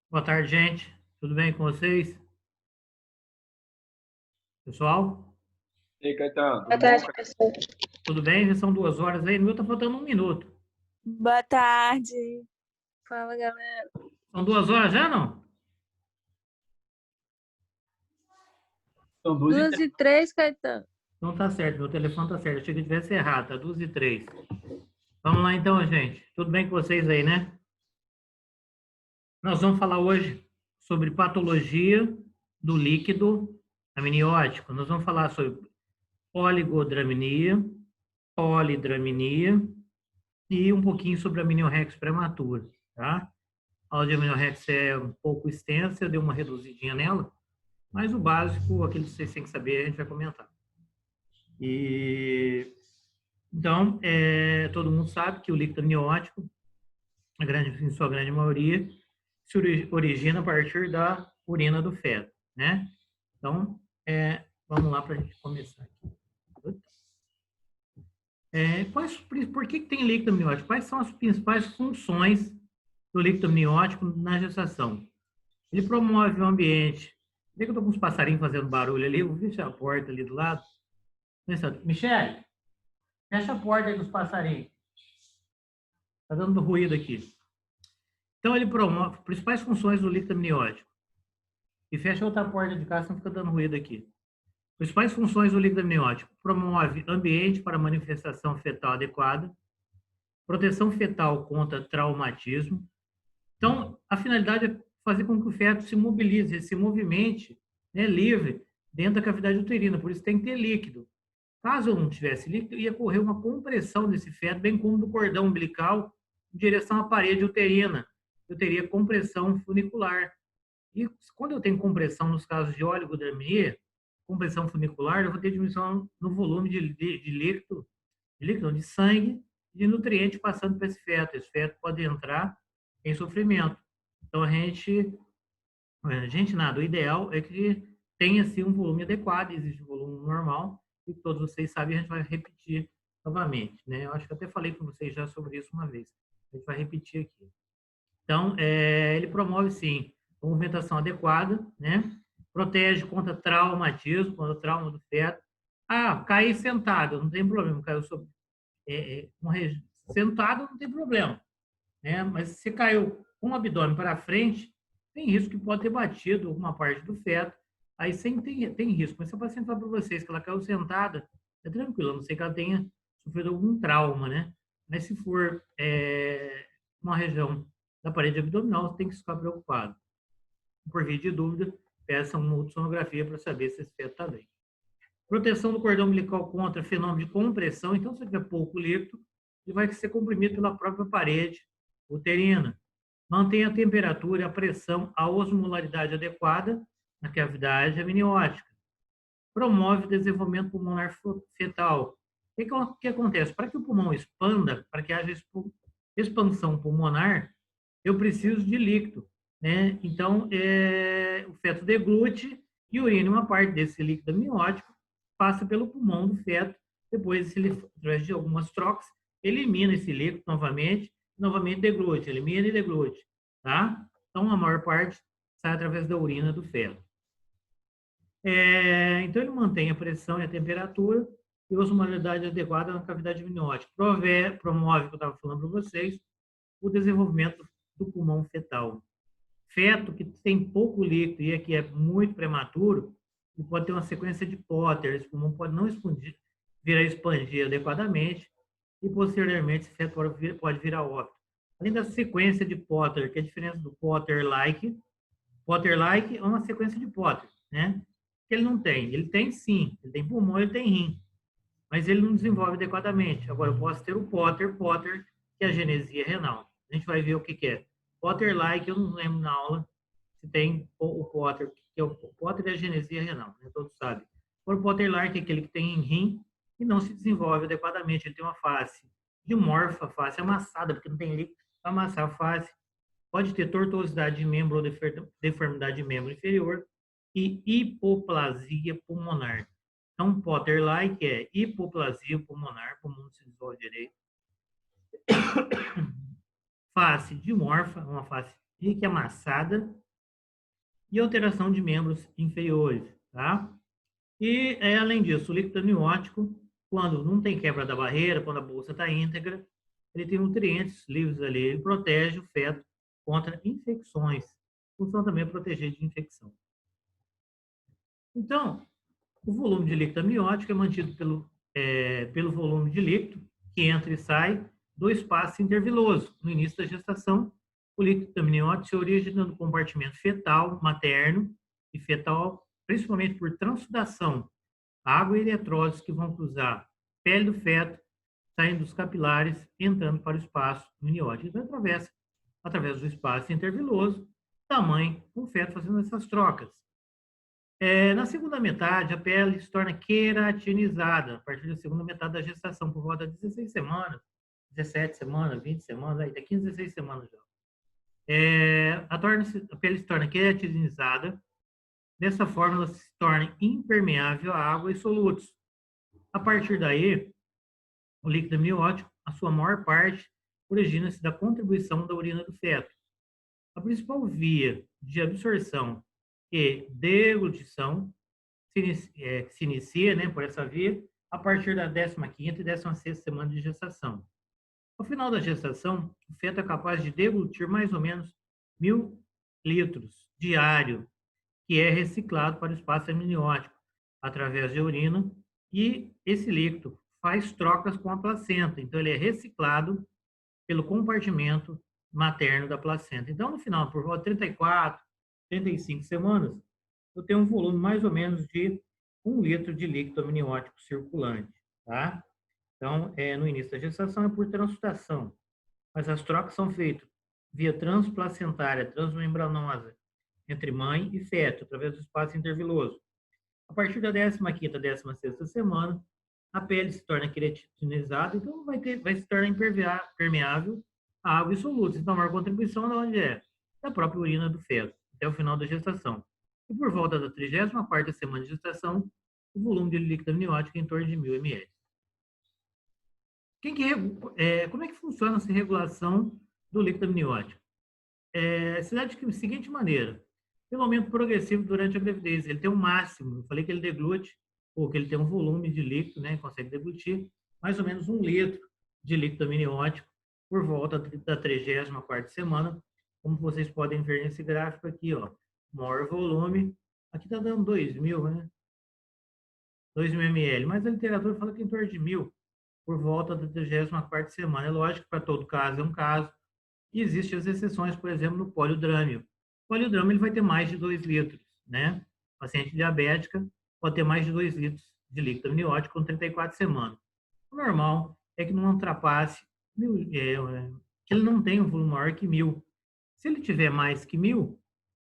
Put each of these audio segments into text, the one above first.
Boa tarde, gente. Tudo bem com vocês? Pessoal? E aí, Caetano, Boa tudo bom, tarde, cara? pessoal. Tudo bem? Já são 2 horas aí. No meu tá faltando 1 minuto. Boa tarde. Fala, galera. São 2 horas já, não? São 2h03, Caetano. Não tá certo. Meu telefone tá certo. Achei que tivesse errado. Tá 2h03. Vamos lá então, gente. Tudo bem com vocês aí, né? Nós vamos falar hoje sobre patologia do líquido amniótico. Nós vamos falar sobre oligodramia, polidramia e um pouquinho sobre amniorrex prematura, tá? A aula de amniorrex é um pouco extensa, eu dei uma reduzidinha nela, mas o básico, aquilo que vocês têm que saber, a gente vai comentar. Então, todo mundo sabe que o líquido amniótico, em sua grande maioria, se origina a partir da urina do feto, né? Então, vamos lá para a gente começar aqui. Por que tem líquido amniótico? Quais são as principais funções do líquido amniótico na gestação? Ele promove o ambiente. Vê que eu estou com uns passarinhos fazendo barulho ali, eu vou fechar a porta ali do lado. Michele, fecha a porta aí dos passarinhos. Está dando ruído aqui. Então, ele promove principais funções do líquido amniótico. E fecha outra porta de casa, senão fica dando ruído aqui. Principais funções do líquido amniótico: promove ambiente para manifestação fetal adequada, proteção fetal contra traumatismo. Então, a finalidade é fazer com que o feto se mobilize, se movimente, né, livre, dentro da cavidade uterina. Por isso tem que ter líquido. Caso eu não tivesse líquido, ia ocorrer uma compressão desse feto, bem como do cordão umbilical, em direção à parede uterina. Eu teria compressão funicular. E quando eu tenho compressão, nos casos de oligodramia, compressão funicular, eu vou ter diminuição no volume de líquido, de sangue, de nutriente passando para esse feto. Esse feto pode entrar em sofrimento. Então, o ideal é que tenha assim, um volume adequado, existe um volume normal, e todos vocês sabem, a gente vai repetir novamente, né? Eu acho que até falei com vocês já sobre isso uma vez. A gente vai repetir aqui. Então, ele promove, sim, a movimentação adequada, né? Protege contra traumatismo, contra trauma do feto. Ah, cair sentado, não tem problema. Caiu sobre, sentado, não tem problema, né? Mas se caiu com o abdômen para frente, tem risco que pode ter batido alguma parte do feto. Aí sempre tem risco. Mas se a paciente falar para vocês que ela caiu sentada, é tranquilo, a não ser que ela tenha sofrido algum trauma, né? Mas se for uma região da parede abdominal, você tem que ficar preocupado. Por via de dúvida, peça uma ultrassonografia para saber se esse feto está bem. Proteção do cordão umbilical contra fenômeno de compressão. Então, se tiver pouco líquido, ele vai ser comprimido pela própria parede uterina. Mantém a temperatura, a pressão, a osmolaridade adequada na cavidade amniótica. Promove o desenvolvimento pulmonar fetal. O que acontece? Para que o pulmão expanda, para que haja expansão pulmonar, eu preciso de líquido, né? Então, o feto deglute e urina uma parte desse líquido amniótico, passa pelo pulmão do feto, depois, através de algumas trocas, elimina esse líquido novamente deglute, elimina e deglute, tá? Então, a maior parte sai através da urina do feto. Então, ele mantém a pressão e a temperatura e a osmolaridade adequada na cavidade amniótica. Promove, que eu estava falando para vocês, o desenvolvimento do pulmão fetal. Feto que tem pouco líquido e que é muito prematuro, ele pode ter uma sequência de Potter, esse pulmão pode não vir a expandir adequadamente e, posteriormente, esse feto pode vir a óbito. Além da sequência de Potter, que é a diferença do Potter-like é uma sequência de Potter, né? Que ele não tem. Ele tem sim, ele tem pulmão, ele tem rim, mas ele não desenvolve adequadamente. Agora, eu posso ter o Potter, que é a genesia renal. A gente vai ver o que é. Potter-like, eu não lembro na aula se tem o Potter, que é o Potter é a genesia renal, né? Todos sabem. O Potter-like é aquele que tem rim e não se desenvolve adequadamente. Ele tem uma face dimorfa, face amassada, porque não tem líquido para amassar a face. Pode ter tortuosidade de membro ou deformidade de membro inferior e hipoplasia pulmonar. Então, Potter-like é hipoplasia pulmonar, pulmão não se desenvolve direito. face dimorfa, uma face rica e amassada, e alteração de membros inferiores, tá? E, além disso, o líquido amniótico, quando não tem quebra da barreira, quando a bolsa está íntegra, ele tem nutrientes livres ali, ele protege o feto contra infecções, função também é proteger de infecção. Então, o volume de líquido amniótico é mantido pelo volume de líquido que entra e sai do espaço interviloso. No início da gestação, o líquido amniótico se origina no compartimento fetal, materno e fetal, principalmente por transsudação, água e eletrólitos que vão cruzar a pele do feto, saindo dos capilares, entrando para o espaço amniótico. Então, através do espaço interviloso, da mãe com o feto fazendo essas trocas. Na segunda metade, a pele se torna queratinizada, a partir da segunda metade da gestação, por volta de 16 semanas, 17 semanas, 20 semanas, até 15, 16 semanas já. A pele se torna queratinizada, dessa forma ela se torna impermeável à água e solutos. A partir daí, o líquido amniótico, a sua maior parte, origina-se da contribuição da urina do feto. A principal via de absorção e deglutição se inicia, né, por essa via a partir da 15ª e 16ª semana de gestação. Ao final da gestação, o feto é capaz de deglutir mais ou menos 1.000 litros diário, que é reciclado para o espaço amniótico através de urina, e esse líquido faz trocas com a placenta, então ele é reciclado pelo compartimento materno da placenta. Então, no final, por volta de 34, 35 semanas, eu tenho um volume mais ou menos de 1 litro de líquido amniótico circulante, tá? Então, no início da gestação é por transsudação, mas as trocas são feitas via transplacentária, transmembranosa, entre mãe e feto, através do espaço interviloso. A partir da 15ª, 16ª semana, a pele se torna queratinizada, então vai se tornar impermeável a água e solutos. Então, a maior contribuição de onde é? Da própria urina do feto, até o final da gestação. E por volta da 34ª semana de gestação, o volume de líquido amniótico é em torno de 1.000 ml. Como é que funciona essa regulação do líquido amniótico? Se dá da seguinte maneira: pelo aumento progressivo durante a gravidez, ele tem um máximo, eu falei que ele deglute, ou que ele tem um volume de líquido, né, consegue deglutir mais ou menos 1 litro de líquido amniótico por volta da 34ª semana, como vocês podem ver nesse gráfico aqui, ó, maior volume, aqui está dando 2.000, né? 2.000 ml, mas a literatura fala que em torno de 1.000 por volta da 34ª semana. É lógico que para todo caso é um caso, e existem as exceções, por exemplo, no poliodrâmio. O poliodrâmio ele vai ter mais de 2 litros, né? Paciente diabética pode ter mais de 2 litros de líquido amniótico com 34 semanas. O normal é que não ultrapasse, que ele não tenha um volume maior que 1.000. Se ele tiver mais que 1.000,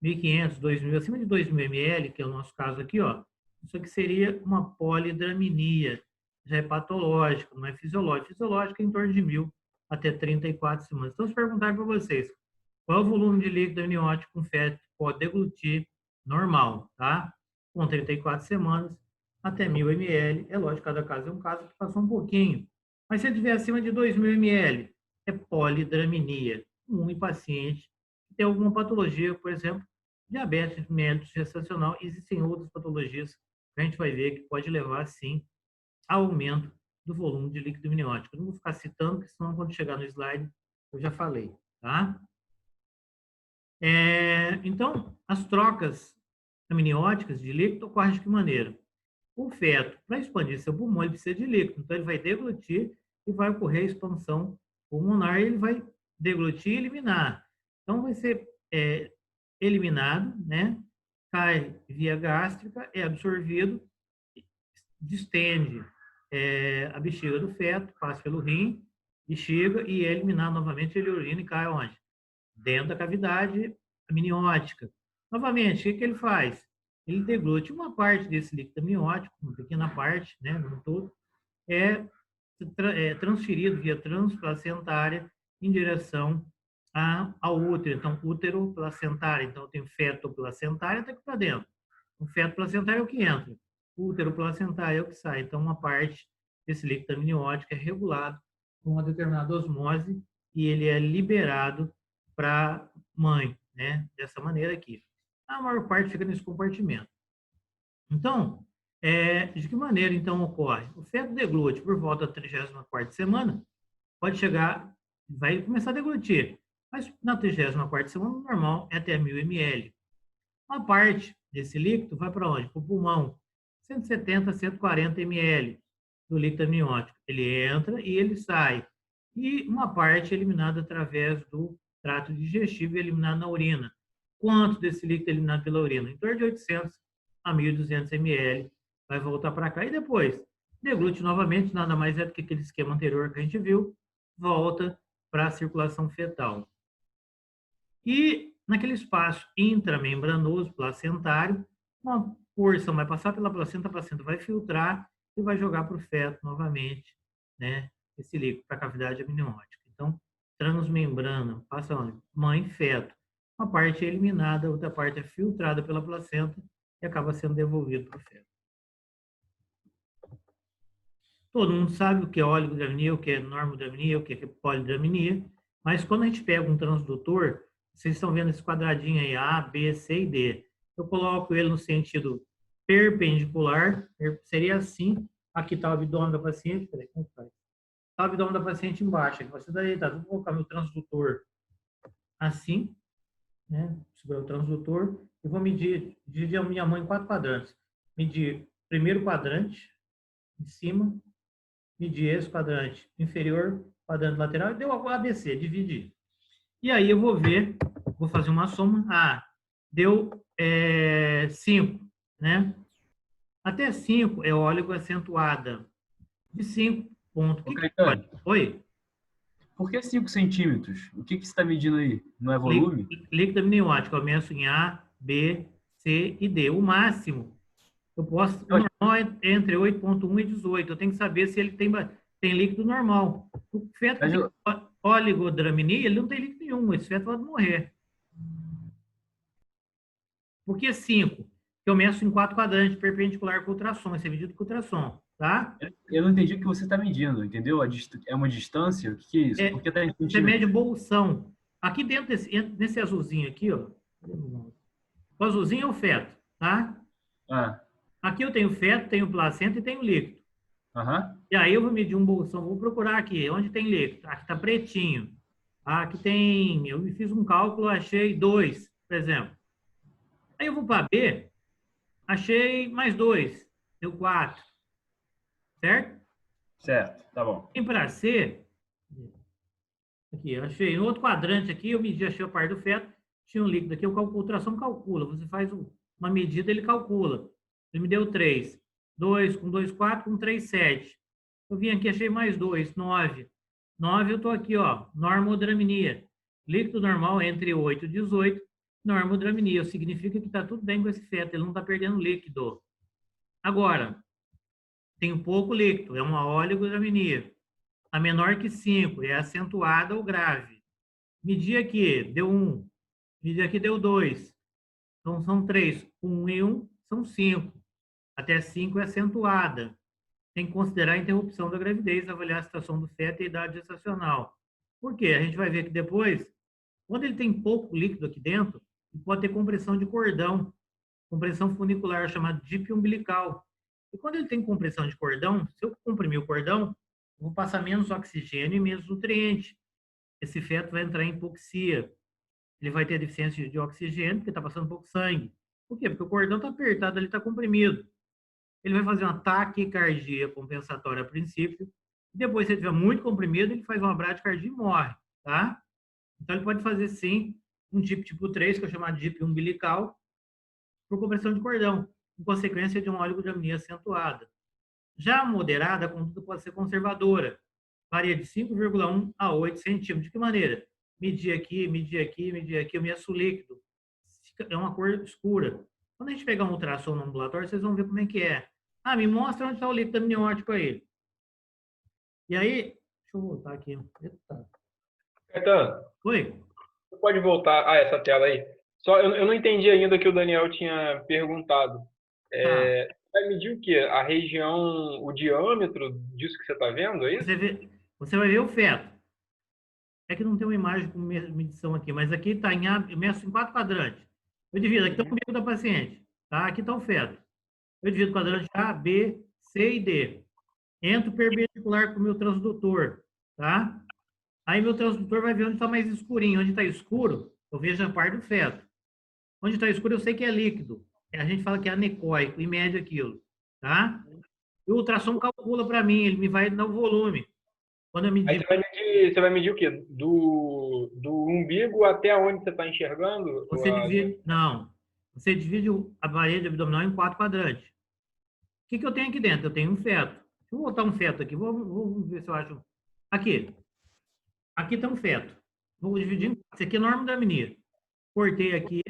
1.500, 2.000, acima de 2.000 ml, que é o nosso caso aqui, ó, isso aqui seria uma polidramia, já é patológico, não é fisiológico. Fisiológico é em torno de 1.000 até 34 semanas. Então, se perguntar para vocês, qual é o volume de líquido amniótico que um feto pode deglutir normal, tá? Com 34 semanas até 1.000 ml. É lógico, cada caso é um caso que passou um pouquinho. Mas se ele tiver acima de 2.000 ml, é polidramia. Em paciente que tem alguma patologia, por exemplo, diabetes mellitus gestacional. Existem outras patologias que a gente vai ver que pode levar, sim, ao aumento do volume de líquido amniótico. Eu não vou ficar citando, porque senão quando chegar no slide eu já falei, tá? Então, as trocas amnióticas de líquido ocorrem de que maneira? O feto, para expandir seu pulmão, ele precisa de líquido. Então, ele vai deglutir e vai ocorrer a expansão pulmonar, e ele vai deglutir e eliminar. Então, vai ser eliminado, né? Cai via gástrica, é absorvido, distende a bexiga do feto, passa pelo rim, bexiga, e é eliminado novamente, ele urina e cai onde? Dentro da cavidade amniótica. Novamente, o que ele faz? Ele deglute uma parte desse líquido amniótico, uma pequena parte, né, no todo, é transferido via transplacentária em direção ao útero. Então, útero placentário. Então, tem feto placentário até aqui para dentro. O feto placentário é o que entra. O útero placentário é o que sai. Então, uma parte desse líquido amniótico é regulado com uma determinada osmose e ele é liberado para a mãe, né? Dessa maneira aqui. A maior parte fica nesse compartimento. Então, de que maneira, então, ocorre? O feto deglute por volta da 34ª semana, pode chegar, vai começar a deglutir, mas na 34ª semana, o normal é até 1.000 ml. Uma parte desse líquido vai para onde? Para o pulmão, 170 a 140 ml do líquido amniótico. Ele entra e ele sai. E uma parte é eliminada através do trato digestivo e eliminada na urina. Quanto desse líquido é eliminado pela urina? Em torno de 800 a 1.200 ml. Vai voltar para cá e depois deglute novamente, nada mais é do que aquele esquema anterior que a gente viu, volta para a circulação fetal. E naquele espaço intramembranoso, placentário, uma porção vai passar pela placenta, a placenta vai filtrar e vai jogar para o feto novamente, né, esse líquido para a cavidade amniótica. Então, transmembrana, passa onde? Mãe, feto. Uma parte é eliminada, outra parte é filtrada pela placenta e acaba sendo devolvido para o feto. Todo mundo sabe o que é oligodramina, o que é normodramina, o que é polidramina, mas quando a gente pega um transdutor, vocês estão vendo esse quadradinho aí, A, B, C e D. Eu coloco ele no sentido perpendicular, seria assim. Aqui está o abdômen da paciente. Peraí, como é que faz? Está o abdômen da paciente embaixo. Aqui você está deitado. Vou colocar meu transdutor assim, né? Segurar o transdutor. E vou dividir a minha mão em 4 quadrantes. Medir primeiro quadrante, em cima, medir esse quadrante inferior, quadrante lateral, e deu o ABC, dividir. E aí eu vou ver, vou fazer uma soma. Deu 5, né? Até 5 é óligo acentuada. De 5 pontos. Caetano, Oi? por que 5 centímetros? O que você está medindo aí? Não é volume? Líquido amniótico. Eu meço em A, B, C e D. O máximo, eu posso... O normal é entre 8,1 e 18. Eu tenho que saber se ele tem líquido normal. O feto que tem oligodramina, ele não tem líquido nenhum. Esse feto pode morrer. Por que 5? Eu meço em 4 quadrantes, perpendicular com ultrassom. Esse é medido com ultrassom, tá? Eu não entendi o que você está medindo, entendeu? É uma distância? O que é isso? Por que está em Você mede centímetros? bolsão. Aqui dentro nesse azulzinho aqui, ó. O azulzinho é o feto, tá? Aqui eu tenho feto, tenho placenta e tenho líquido. E aí eu vou medir um bolsão, vou procurar aqui, onde tem líquido. Aqui está pretinho. Aqui tem, eu fiz um cálculo, achei 2, por exemplo. Aí eu vou para B, achei mais 2, deu 4. Certo? Certo, tá bom. Vem para C, aqui, eu achei no outro quadrante aqui, eu medi, achei a parte do feto, tinha um líquido aqui, o ultrassom calcula. Você faz uma medida, ele calcula. Ele me deu 3. 2 com 2, 4, com 3, 7. Eu vim aqui, achei mais 2, 9. 9 eu estou aqui, ó, normodramina. Líquido normal entre 8 e 18, normodramina. Significa que está tudo bem com esse feto, ele não está perdendo líquido. Agora, tem pouco líquido, é uma oligodramina. A menor que 5, é acentuada ou grave. Medir aqui, deu 1. Medir aqui, deu 2. Então, são 3. 1 e 1 são 5. Até 5 é acentuada. Tem que considerar a interrupção da gravidez, avaliar a situação do feto e a idade gestacional. Por quê? A gente vai ver que depois, quando ele tem pouco líquido aqui dentro, ele pode ter compressão de cordão, compressão funicular, chamada DIP umbilical. E quando ele tem compressão de cordão, se eu comprimir o cordão, eu vou passar menos oxigênio e menos nutriente. Esse feto vai entrar em hipoxia. Ele vai ter deficiência de oxigênio, porque está passando pouco sangue. Por quê? Porque o cordão está apertado, ele está comprimido. Ele vai fazer uma taquicardia compensatória a princípio. Depois, se ele estiver muito comprimido, ele faz uma bradicardia e morre, tá? Então, ele pode fazer, sim, um tipo 3, que é chamado DIP umbilical, por compressão de cordão, em consequência de uma oligodramina acentuada. Já a moderada, a conduta pode ser conservadora. Varia de 5,1 a 8 centímetros. De que maneira? Medir aqui, medir aqui, medir aqui. Eu meço o líquido. É uma cor escura. Quando a gente pegar um ultrassom no ambulatório, vocês vão ver como é que é. Me mostra onde está o líquido amniótico aí. E aí, deixa eu voltar aqui. Eita. Caetano, Oi? você pode voltar a essa tela aí? Só, eu não entendi ainda o que o Daniel tinha perguntado. Vai medir o quê? A região, o diâmetro disso que você está vendo, é isso? Você vai ver o feto. É que não tem uma imagem com medição aqui, mas aqui está em A, eu meço em 4 quadrantes. Eu divido, aqui está o umbigo da paciente, tá? Aqui está o feto. Eu divido o quadrante A, B, C e D. Entro perpendicular com o meu transdutor, tá? Aí meu transdutor vai ver onde está mais escurinho. Onde está escuro, eu vejo a parte do feto. Onde está escuro, eu sei que é líquido. A gente fala que é anecóico e mede aquilo, tá? E o ultrassom calcula para mim, ele me vai dar o volume. Quando eu Aí medir, você vai medir o quê? Do umbigo até onde você está enxergando? você divide, não, você divide a parede abdominal em 4 quadrantes. O que eu tenho aqui dentro? Eu tenho um feto. Vou botar um feto aqui, vou ver se eu acho. Aqui. Aqui está um feto. Vou dividir em 4. Esse aqui é norma da menina. Cortei aqui,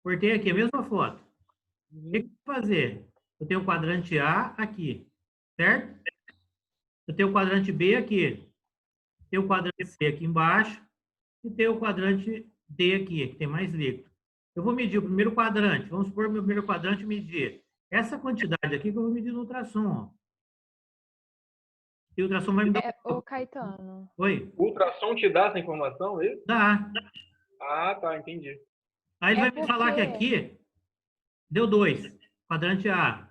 a mesma foto. O que eu vou fazer? Eu tenho o quadrante A aqui, certo? Eu tenho o quadrante B aqui. Tenho o quadrante C aqui embaixo e tenho o quadrante D aqui, que tem mais líquido. Eu vou medir o primeiro quadrante. Vamos supor meu primeiro quadrante medir essa quantidade aqui que eu vou medir no ultrassom. Ó. E o ultrassom vai me dar. Ô, Caetano. Oi? O ultrassom te dá essa informação, é isso? Dá. Ah, tá, entendi. Aí ele vai me falar que aqui deu 2, quadrante A.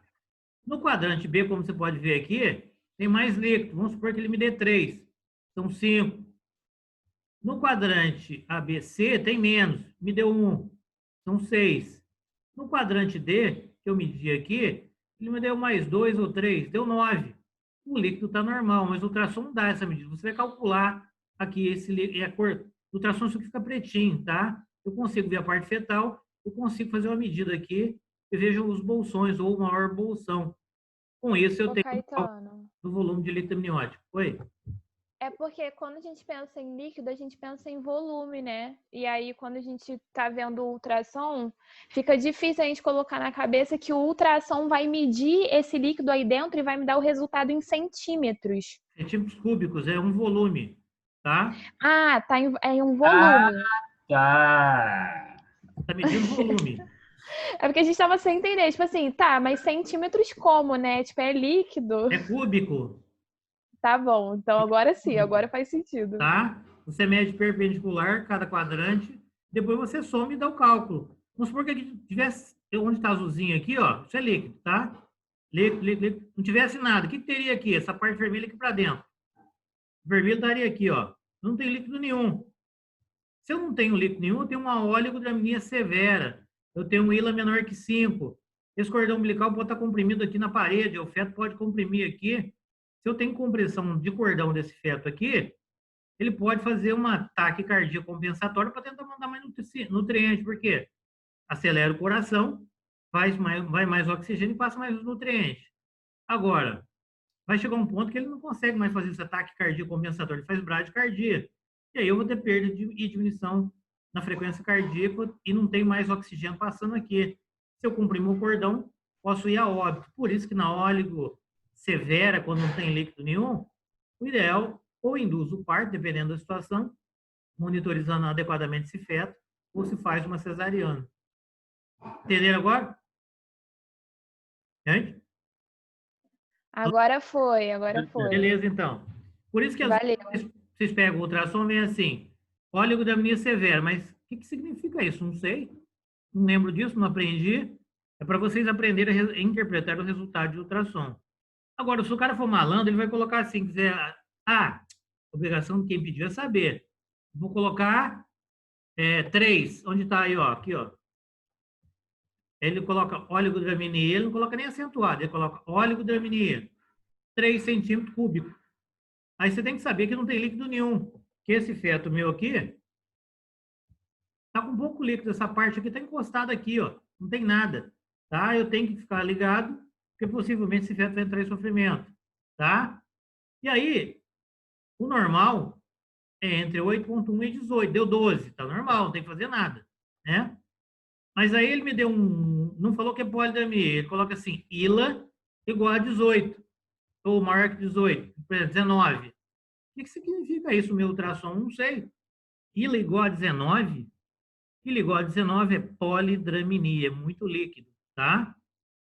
No quadrante B, como você pode ver aqui, tem mais líquido. Vamos supor que ele me dê 3. São 5. No quadrante ABC tem menos. Me deu 1. São 6. No quadrante D, que eu medi aqui, ele me deu mais 2 ou 3. Deu 9. O líquido está normal, mas o ultrassom não dá essa medida. Você vai calcular aqui esse líquido. A cor do ultrassom só fica pretinho, tá? Eu consigo ver a parte fetal. Eu consigo fazer uma medida aqui e vejo os bolsões ou maior bolsão. Com isso, eu tenho Caetano. o volume de líquido amniótico. Oi? É porque quando a gente pensa em líquido, a gente pensa em volume, né? E aí, quando a gente tá vendo o ultrassom, fica difícil a gente colocar na cabeça que o ultrassom vai medir esse líquido aí dentro e vai me dar o resultado em centímetros. Centímetros cúbicos é um volume, tá? Ah, tá em um volume. Tá. Tá medindo volume. É porque a gente tava sem entender. Tipo assim, tá, mas centímetros como, né? Tipo, é líquido. É cúbico, Tá bom, então agora sim, agora faz sentido. tá? Você mede perpendicular cada quadrante, depois você soma e dá o cálculo. Vamos supor que aqui tivesse, onde está azulzinho aqui, ó, isso é líquido, tá? Líquido, líquido, líquido. Não tivesse nada, o que teria aqui? Essa parte vermelha aqui para dentro. O vermelho daria aqui, ó. Não tem líquido nenhum. Se eu não tenho líquido nenhum, eu tenho uma oligodramia severa. Eu tenho um ILA menor que 5. Esse cordão umbilical pode estar comprimido aqui na parede, o feto pode comprimir aqui. Se eu tenho compressão de cordão desse feto aqui, ele pode fazer uma taquicardia compensatória para tentar mandar mais nutriente, porque acelera o coração, vai mais oxigênio e passa mais nutrientes. Agora, vai chegar um ponto que ele não consegue mais fazer esse taquicardia compensatória, ele faz bradicardia. E aí eu vou ter perda e diminuição na frequência cardíaca e não tem mais oxigênio passando aqui. Se eu comprimir o cordão, posso ir a óbito. Por isso que na óligo severa, quando não tem líquido nenhum, o ideal ou induz o parto, dependendo da situação, monitorizando adequadamente esse feto, ou se faz uma cesariana. Entenderam agora? Gente? Agora foi. Beleza, então. Por isso que Valeu. vocês pegam o ultrassom e vem assim, oligodramia severa, mas o que significa isso? Não sei. Não lembro disso, não aprendi. É para vocês aprenderem a interpretar o resultado de ultrassom. Agora, se o cara for malandro, ele vai colocar assim, quiser, obrigação de quem pediu é saber. Vou colocar 3, onde está aí, ó, aqui, ó. Ele coloca oligodramia, ele não coloca nem acentuado, ele coloca oligodramia, 3 centímetros cúbicos. Aí você tem que saber que não tem líquido nenhum, que esse feto meu aqui está com pouco líquido, essa parte aqui está encostada aqui, ó, não tem nada, tá? Eu tenho que ficar ligado, porque possivelmente esse feto vai entrar em sofrimento, tá? E aí, o normal é entre 8,1 e 18, deu 12, tá normal, não tem que fazer nada, né? Mas aí ele me deu não falou que é polidramia, ele coloca assim, ILA igual a 18, ou maior que 18, 19. O que significa isso, meu ultrassom? Não sei. ILA igual a 19? ILA igual a 19 é polidramia, é muito líquido, tá?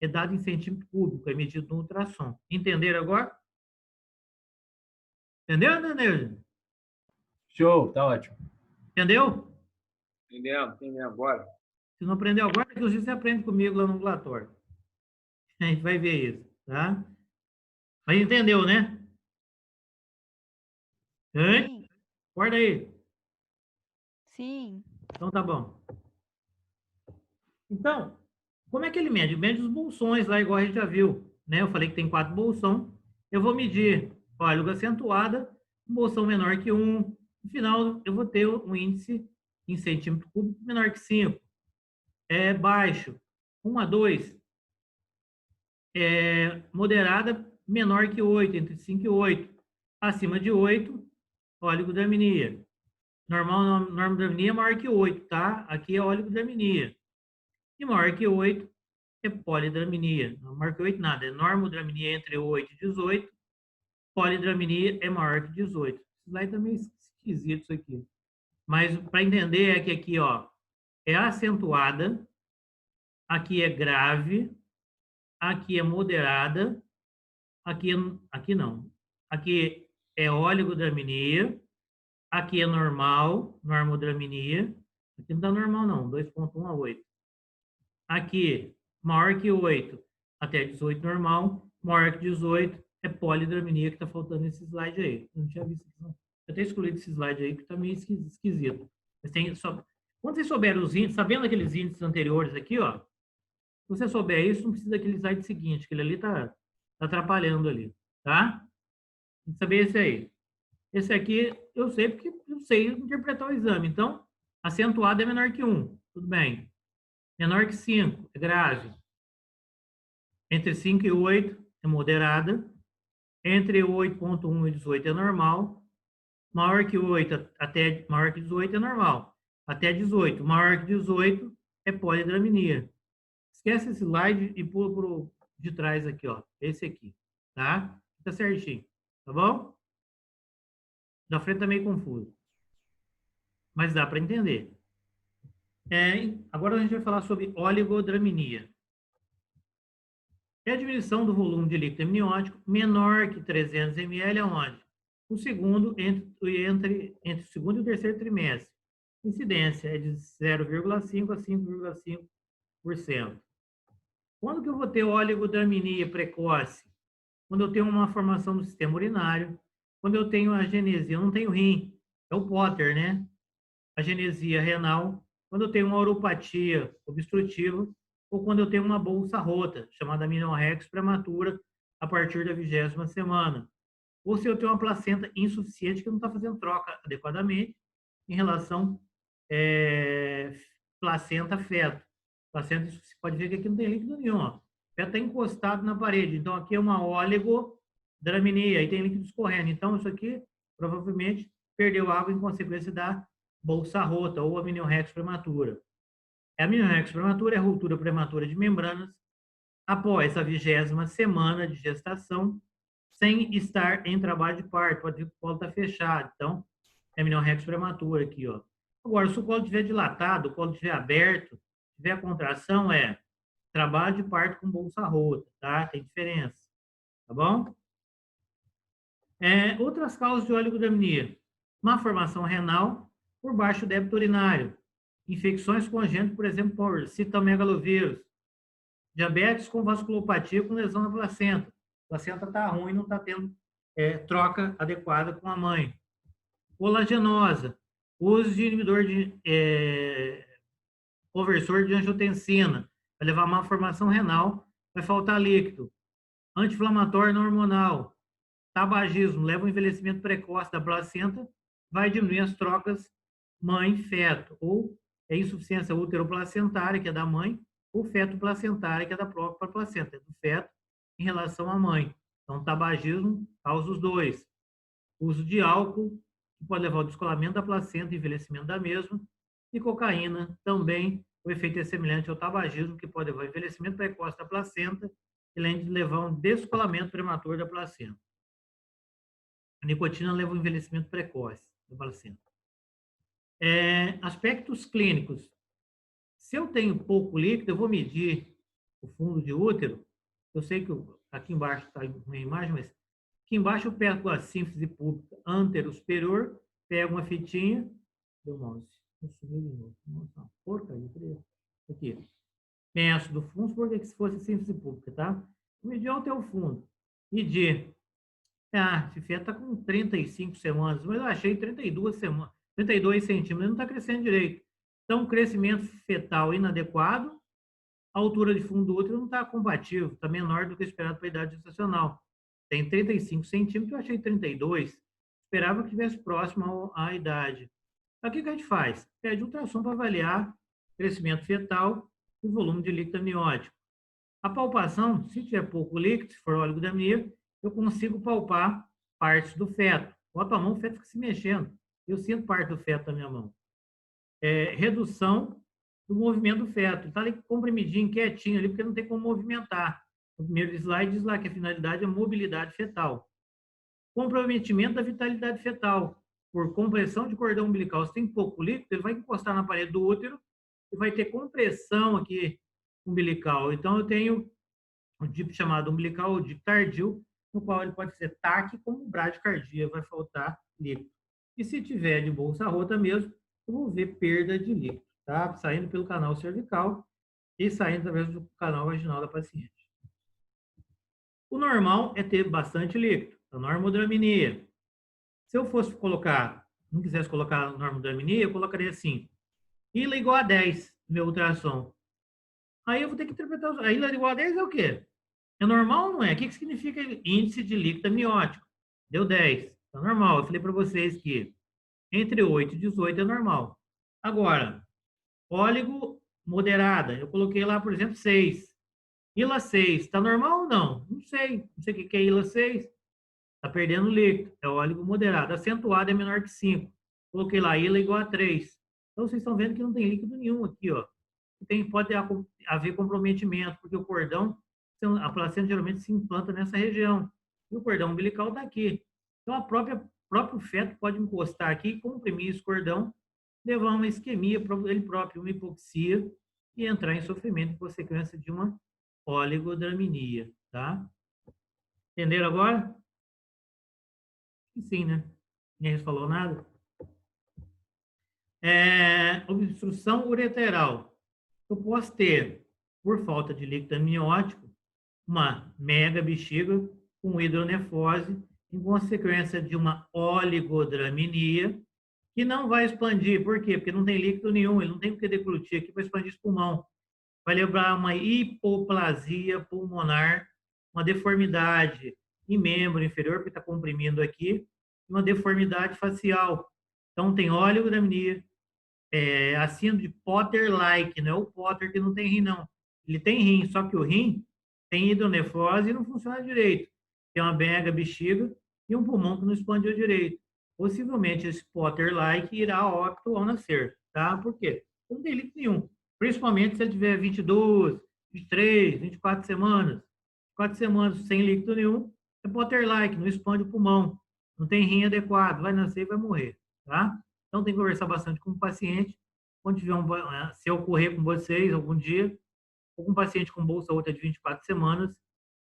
É dado em centímetro cúbico, é medido no ultrassom. Entenderam agora? Entendeu? Show, tá ótimo. Entendeu? Entendendo, bora. Se não aprendeu agora, inclusive você aprende comigo lá no ambulatório. A gente vai ver isso, tá? Mas entendeu, né? Hein? Sim, Acorda aí. sim. Então tá bom. Então, como é que ele mede? Mede os bolsões lá, igual a gente já viu, né? Eu falei que tem 4 bolsões. Eu vou medir óleo acentuada, um bolsão menor que 1. No final, eu vou ter um índice em centímetro cúbico menor que 5. É baixo, 1 a 2. Moderada, menor que 8, entre 5 e 8. Acima de 8, oligodramina. Normal, normodramina é maior que 8, tá? Aqui é oligodramina. E maior que 8 é polidramina. Não maior que 8 nada, é normodramina entre 8 e 18. Polidramina é maior que 18. Isso slide tá meio esquisito isso aqui. Mas para entender é que aqui, ó, é acentuada, aqui é grave, aqui é moderada, aqui não. Aqui é oligodramina, aqui é normal, normodramina. Aqui não tá normal não, 2,1 a 8. Aqui, maior que 8 até 18 normal, maior que 18 é polidramina, que está faltando esse slide aí. Eu não tinha visto isso, não. Eu até excluí esse slide aí, que está meio esquisito. Mas tem só... Quando vocês souberem os índices, sabendo aqueles índices anteriores aqui, ó, se você souber isso, não precisa daquele slide seguinte, que ele ali está atrapalhando ali, tá? Tem que saber esse aí. Esse aqui eu sei porque eu sei interpretar o exame. Então, acentuado é menor que 1, tudo bem. Menor que 5 é grave. Entre 5 e 8 é moderada. Entre 8,1 e 18 é normal. Maior que 8 até maior que 18 é normal. Até 18. Maior que 18 é polidramina. Esquece esse slide e pula pro de trás aqui, ó. Esse aqui, tá? Fica certinho, tá bom? Da frente tá meio confuso. Mas dá para entender. Agora a gente vai falar sobre oligodramina. É a diminuição do volume de líquido amniótico menor que 300 ml aonde? O segundo, entre o segundo e o terceiro trimestre. Incidência é de 0,5 a 5,5%. Quando que eu vou ter oligodramina precoce? Quando eu tenho uma formação do sistema urinário, quando eu tenho a agenesia, eu não tenho rim, é o Potter, né? Agenesia renal, quando eu tenho uma uropatia obstrutiva, ou quando eu tenho uma bolsa rota, chamada amenorrex prematura, a partir da 20ª semana. Ou se eu tenho uma placenta insuficiente que não está fazendo troca adequadamente em relação placenta-feto. Placenta, você pode ver que aqui não tem líquido nenhum, ó. O feto está encostado na parede. Então, aqui é uma oligodramina, aí tem líquido escorrendo. Então, isso aqui provavelmente perdeu água em consequência da bolsa rota ou amenorrex prematura. A amenorrex prematura é a ruptura prematura de membranas após a 20ª semana de gestação, sem estar em trabalho de parto, pode o colo estar fechado. Então, é amenorrex prematura aqui, ó. Agora, se o colo estiver dilatado, o colo estiver aberto, tiver a contração, é trabalho de parto com bolsa rota, tá? Tem diferença, tá bom? Outras causas de oligodramina: má formação renal por baixo débito urinário, infecções congênitas, por exemplo, por citomegalovírus, diabetes com vasculopatia com lesão na placenta. A placenta está ruim, não está tendo troca adequada com a mãe. Colagenosa, uso de inibidor de conversor de angiotensina, vai levar a má formação renal, vai faltar líquido. Anti-inflamatório não hormonal, tabagismo, leva ao envelhecimento precoce da placenta, vai diminuir as trocas mãe-feto, ou insuficiência útero-placentária, que é da mãe, ou feto-placentária, que é da própria placenta, é do feto em relação à mãe. Então, tabagismo causa os dois. Uso de álcool, que pode levar ao descolamento da placenta e envelhecimento da mesma, e cocaína também, o efeito é semelhante ao tabagismo, que pode levar ao envelhecimento precoce da placenta, além de levar a um descolamento prematuro da placenta. A nicotina leva ao envelhecimento precoce da placenta. Aspectos clínicos. Se eu tenho pouco líquido, eu vou medir o fundo de útero. Eu sei que aqui embaixo está uma imagem, mas aqui embaixo eu pego a síntese pública antero-superior pego uma fitinha, deu mouse, sumiu de novo. Nossa, uma porcaria, cadê? Aqui. Penso do fundo, porque se fosse síntese pública, tá? Medir o teu fundo. Medir. Esse feto está com 35 semanas, mas eu achei 32 semanas, 32 centímetros, não está crescendo direito. Então, crescimento fetal inadequado, a altura de fundo do útero não está compatível, está menor do que esperado para a idade gestacional. Tem 35 centímetros, eu achei 32. Esperava que estivesse próximo à idade. Aí, o que a gente faz? Pede ultrassom para avaliar crescimento fetal e volume de líquido amniótico. A palpação, se tiver pouco líquido, se for oligodramia, eu consigo palpar partes do feto. Boto a mão, o feto fica se mexendo. Eu sinto parte do feto na minha mão. Redução do movimento do feto. Está ali comprimidinho, quietinho ali, porque não tem como movimentar. O primeiro slide diz lá que a finalidade é mobilidade fetal. Comprometimento da vitalidade fetal. Por compressão de cordão umbilical. Se tem pouco líquido, ele vai encostar na parede do útero e vai ter compressão aqui umbilical. Então, eu tenho um DIP chamado umbilical ou DIP tardio, no qual ele pode ser TAC como bradicardia, vai faltar líquido. E se tiver de bolsa rota mesmo, eu vou ver perda de líquido, tá? Saindo pelo canal cervical e saindo através do canal vaginal da paciente. O normal é ter bastante líquido, a normodramina. Se eu fosse colocar, não quisesse colocar a normodramina, eu colocaria assim, ILA igual a 10 no meu ultrassom. Aí eu vou ter que interpretar, a ILA igual a 10 é o quê? É normal ou não é? O que significa índice de líquido amniótico? Deu 10. Tá normal. Eu falei para vocês que entre 8 e 18 é normal. Agora, óligo moderada. Eu coloquei lá, por exemplo, 6. ILA 6. Está normal ou não? Não sei. Não sei o que é ILA 6. Está perdendo líquido. É óligo moderado. Acentuado é menor que 5. Coloquei lá ILA igual a 3. Então, vocês estão vendo que não tem líquido nenhum aqui, ó. Pode haver comprometimento, porque o cordão, a placenta geralmente se implanta nessa região. E o cordão umbilical está aqui. Então, próprio feto pode encostar aqui, comprimir esse cordão, levar uma isquemia para ele próprio, uma hipoxia, e entrar em sofrimento em consequência de uma oligodramia, tá? Entenderam agora? Sim, né? Ninguém falou nada? Obstrução ureteral. Eu posso ter, por falta de líquido amniótico, uma mega bexiga com hidronefrose, em consequência de uma oligodramia, que não vai expandir. Por quê? Porque não tem líquido nenhum, ele não tem o que deglutir aqui para expandir esse pulmão. Vai levar uma hipoplasia pulmonar, uma deformidade em membro inferior, porque está comprimindo aqui, uma deformidade facial. Então, tem oligodramia, síndrome de Potter-like, não é o Potter que não tem rim, não. Ele tem rim, só que o rim tem hidronefrose e não funciona direito. Tem uma mega bexiga e um pulmão que não expandiu direito. Possivelmente esse Potter-like irá a óbito ao nascer, tá? Por quê? Não tem líquido nenhum. Principalmente se ele tiver 22, 23, 24 semanas. 4 semanas sem líquido nenhum, é Potter-like, não expande o pulmão. Não tem rim adequado, vai nascer e vai morrer, tá? Então, tem que conversar bastante com o paciente. Quando tiver se ocorrer com vocês algum dia, ou com um paciente com bolsa outra de 24 semanas,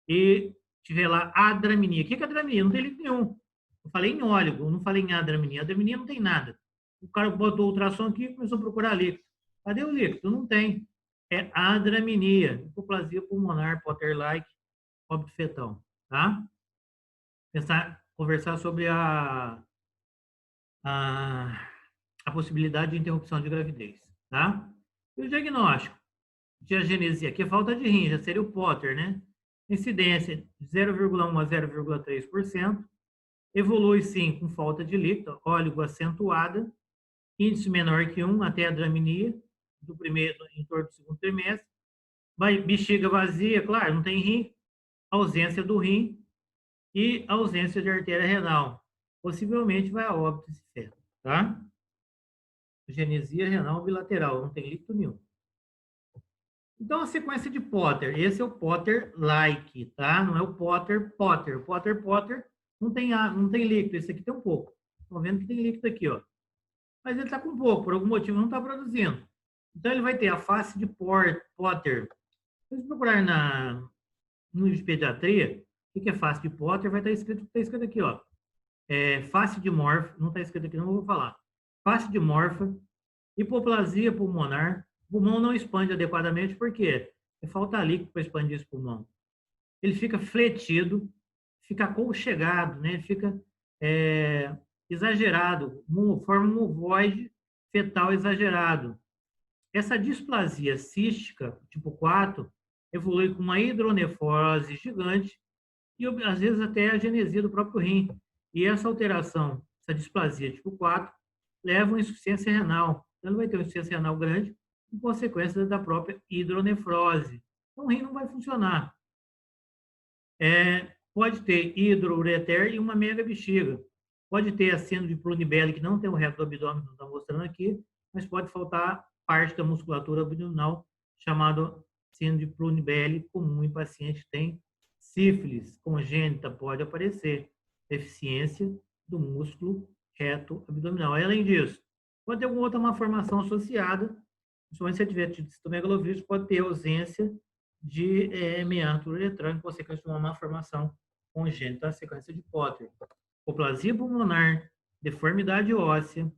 e tiver lá adraminia. O que é adraminia? Não tem líquido nenhum. Eu falei em óligo, não falei em adraminia. Adraminia não tem nada. O cara botou o ultrassom aqui e começou a procurar líquido. Cadê o líquido? Não tem. É adraminia, hipoplasia pulmonar, Potter-like, óbito fetal. Tá? Conversar sobre a possibilidade de interrupção de gravidez, tá? E o diagnóstico de agenesia, aqui é falta de rim, já seria o Potter, né? Incidência de 0,1 a 0,3%, evolui sim com falta de líquido, óligo acentuada, índice menor que 1 até a draminia, do primeiro, em torno do segundo trimestre, bexiga vazia, claro, não tem rim, ausência do rim e ausência de artéria renal. Possivelmente vai a óbito esse feto, tá? Genesia renal bilateral, não tem líquido nenhum. Então, a sequência de Potter. Esse é o Potter-like, tá? Não é o Potter-Potter. O Potter-Potter não tem líquido. Esse aqui tem um pouco. Estão vendo que tem líquido aqui, ó. Mas ele está com pouco, por algum motivo não está produzindo. Então, ele vai ter a face de Potter. Se vocês procurarem no de pediatria, o que é face de Potter, vai estar escrito aqui, ó. face dimorfa, não está escrito aqui, não vou falar. Face dimorfa, hipoplasia pulmonar, o pulmão não expande adequadamente, por quê? Falta líquido para expandir esse pulmão. Ele fica fletido, fica aconchegado, né? Ele fica exagerado, forma um ovoide fetal exagerado. Essa displasia cística, tipo 4, evolui com uma hidronefrose gigante e, às vezes, até a genesia do próprio rim. E essa alteração, essa displasia tipo 4, leva a uma insuficiência renal. Então, ele vai ter uma insuficiência renal grande, em consequência da própria hidronefrose. Então, o rim não vai funcionar. Pode ter hidroureter e uma mega bexiga. Pode ter a síndrome de Plunibelli, que não tem o reto do abdômen, não está mostrando aqui, mas pode faltar parte da musculatura abdominal, chamada síndrome de Plunibelli, comum em paciente que tem sífilis congênita, pode aparecer deficiência do músculo reto abdominal. Além disso, pode ter alguma outra malformação associada, principalmente se tiver tido citomegalovírus, pode ter ausência de meato uretrano, em consequência de uma malformação congênita, a sequência de Potter. Hipoplasia pulmonar, deformidade óssea,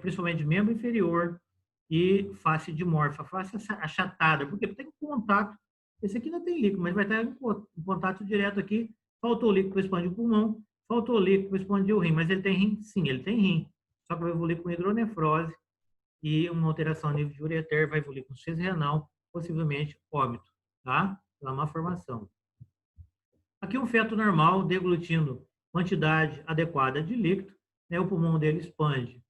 principalmente de membro inferior, e face dimorfa, face achatada, porque tem contato. Esse aqui não tem líquido, mas vai estar em contato direto aqui. Faltou líquido para expandir o pulmão, faltou líquido para expandir o rim, mas ele tem rim? Sim, ele tem rim. Só que vai evoluir com hidronefrose e uma alteração a nível de ureter, vai evoluir com insuficiência renal, possivelmente óbito, tá? Pela malformação. Aqui um feto normal, deglutindo quantidade adequada de líquido, né? O pulmão dele expande.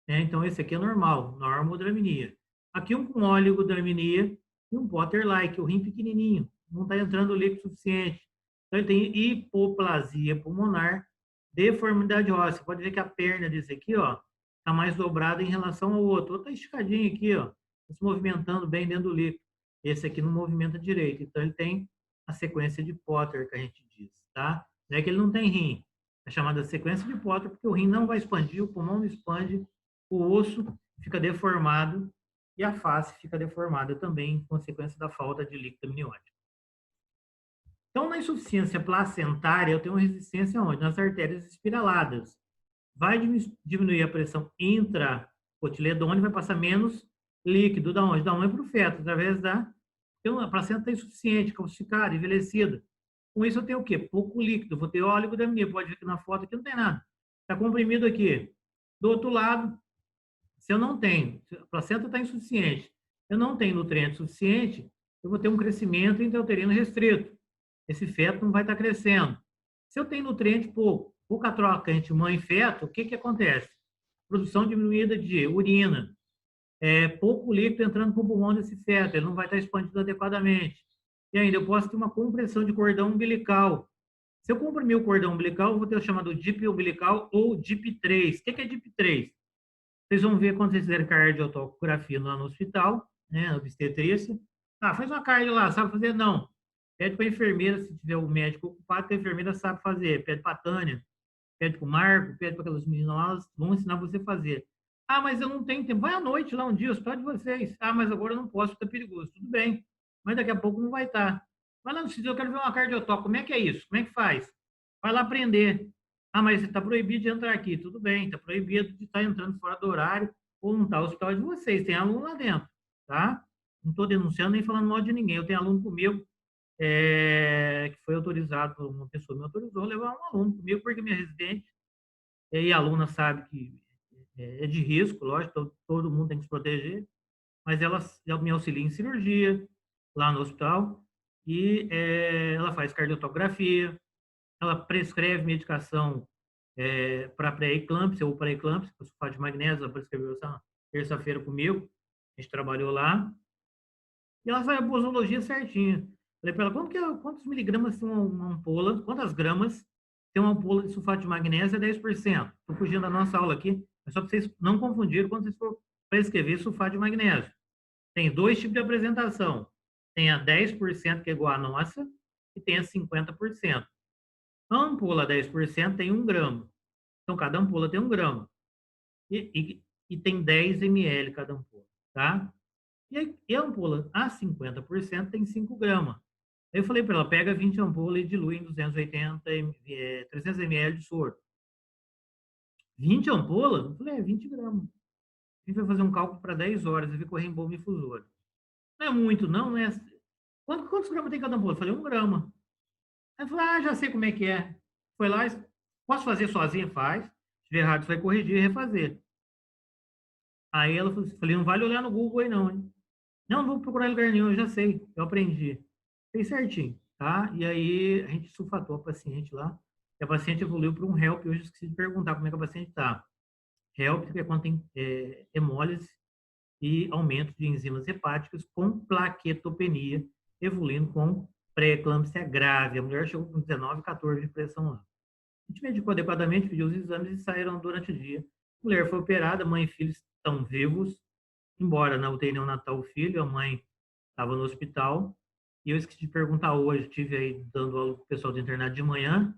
Então, esse aqui é normal, normodramia. Aqui um com oligodramia e um Potter-like, o rim pequenininho, não está entrando líquido suficiente. Então, ele tem hipoplasia pulmonar, deformidade óssea. Pode ver que a perna desse aqui, ó, está mais dobrada em relação ao outro. Outra esticadinha aqui, ó, tá se movimentando bem dentro do líquido. Esse aqui não movimenta direito. Então, ele tem a sequência de Potter, que a gente diz, tá? Não é que ele não tem rim. É chamada sequência de Potter, porque o rim não vai expandir, o pulmão não expande, o osso fica deformado e a face fica deformada também, em consequência da falta de líquido amniótico. Então, na insuficiência placentária, eu tenho uma resistência onde? Nas artérias espiraladas. Vai diminuir a pressão intracotiledônica, vai passar menos líquido. Da onde? Da mãe para o feto, através da... Então, a placenta está insuficiente, calcificada, envelhecida. Com isso, eu tenho o quê? Pouco líquido. Vou ter oligodramia. Pode ver que na foto aqui não tem nada. Está comprimido aqui. Do outro lado, se eu não tenho, a placenta está insuficiente, eu não tenho nutriente suficiente, eu vou ter um crescimento intrauterino restrito. Esse feto não vai estar crescendo. Se eu tenho nutriente pouco, pouca troca entre mãe e feto, o que acontece? Produção diminuída de urina, pouco líquido entrando para o pulmão desse feto, ele não vai estar expandido adequadamente. E ainda eu posso ter uma compressão de cordão umbilical. Se eu comprimir o cordão umbilical, eu vou ter o chamado DIP umbilical ou DIP3. O que é DIP3? Vocês vão ver quando vocês fizerem cardiotocografia lá no hospital, né, na obstetrícia. Ah, faz uma cardio lá, sabe fazer? Não. Pede para a enfermeira, se tiver o médico ocupado, que a enfermeira sabe fazer. Pede para a Tânia, pede para o Marco, pede para aquelas meninas lá, elas vão ensinar você a fazer. Ah, mas eu não tenho tempo. Vai à noite lá um dia, hospital de vocês. Ah, mas agora eu não posso, porque é perigoso. Tudo bem, mas daqui a pouco não vai estar. Vai lá no sítio, eu quero ver uma cardiotoca. Como é que é isso? Como é que faz? Vai lá aprender. Ah, mas está proibido de entrar aqui. Tudo bem, está proibido de estar entrando fora do horário ou não está o hospital de vocês. Tem aluno lá dentro, tá? Não estou denunciando nem falando mal de ninguém. Eu tenho aluno comigo que foi autorizado, uma pessoa me autorizou a levar um aluno comigo, porque minha residente e a aluna sabe que é de risco, lógico, todo mundo tem que se proteger, mas ela me auxilia em cirurgia lá no hospital e ela faz cardiotografia, ela prescreve medicação para pré-eclâmpsia ou pré-eclâmpsia, sulfato de magnésio, ela prescreveu essa terça-feira comigo, a gente trabalhou lá, e ela faz a posologia certinha. Falei para ela, quantos miligramas tem uma ampola, quantas gramas tem uma ampola de sulfato de magnésio? É 10%. Estou fugindo da nossa aula aqui, é só para vocês não confundirem quando vocês for prescrever sulfato de magnésio. Tem dois tipos de apresentação. Tem a 10%, que é igual a nossa, e tem a 50%. A ampola 10% tem 1 grama. Então, cada ampola tem 1 grama. E tem 10 ml cada ampola, tá? E a ampola a 50% tem 5 gramas. Aí eu falei para ela, pega 20 ampolas e dilui em 300 ml de soro. 20 ampolas? Eu falei, 20 gramas. A gente vai fazer um cálculo para 10 horas e ver correr em bomba infusora. Não é muito, não, né? Quantos gramas tem cada ampola? Eu falei, 1 grama. Aí falou, já sei como é que é. Foi lá, posso fazer sozinha? Faz. Se tiver errado, você vai corrigir e refazer. Aí ela falou, falei, não vale olhar no Google aí não, hein? Não vou procurar em lugar nenhum, eu já sei, eu aprendi. Fez certinho, tá? E aí a gente sulfatou a paciente lá, e a paciente evoluiu para um HELP, hoje eu esqueci de perguntar como é que a paciente está. HELP é quando tem hemólise e aumento de enzimas hepáticas com plaquetopenia, evoluindo com pré-eclâmpsia grave. A mulher chegou com 19, 14 de pressão lá. A gente medicou adequadamente, pediu os exames e saíram durante o dia. A mulher foi operada, mãe e filho estão vivos, embora na UTI neonatal o filho, a mãe estava no hospital. E eu esqueci de perguntar hoje, estive aí dando aula para o pessoal do internato de manhã,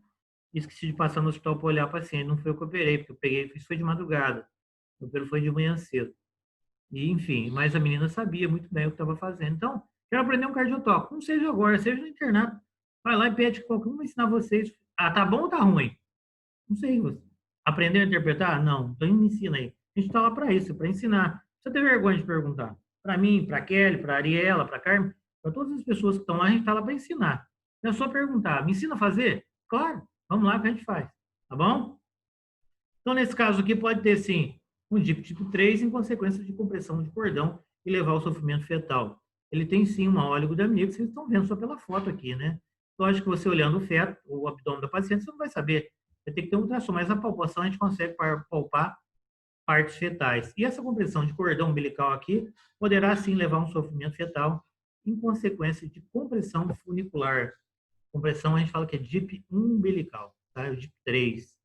e esqueci de passar no hospital para olhar a paciente. Não foi eu que operei, porque eu peguei, isso foi de madrugada. O opero foi de manhã cedo. E, enfim, mas a menina sabia muito bem o que estava fazendo. Então, quero aprender um cardiotóxico. Não seja agora, seja no internato. Vai lá e pede que qualquer um vai ensinar vocês. Ah, tá bom ou tá ruim? Não sei. Aprender a interpretar? Não. Então, me ensina aí. A gente está lá para isso, para ensinar. Você tem vergonha de perguntar. Para mim, para Kelly, para Ariela, para Carmen, para todas as pessoas que estão lá, a gente está lá para ensinar. Não é só perguntar. Me ensina a fazer? Claro. Vamos lá que a gente faz. Tá bom? Então, nesse caso aqui, pode ter, sim, um DIP tipo 3 em consequência de compressão de cordão e levar ao sofrimento fetal. Ele tem, sim, uma oligodamia, que vocês estão vendo só pela foto aqui, né? Lógico que você olhando o feto, o abdômen da paciente, você não vai saber. Vai ter que ter um ultrassom, mas a palpação a gente consegue palpar partes fetais. E essa compressão de cordão umbilical aqui poderá, sim, levar a um sofrimento fetal em consequência de compressão funicular. Compressão a gente fala que é DIP umbilical, tá? O DIP 3.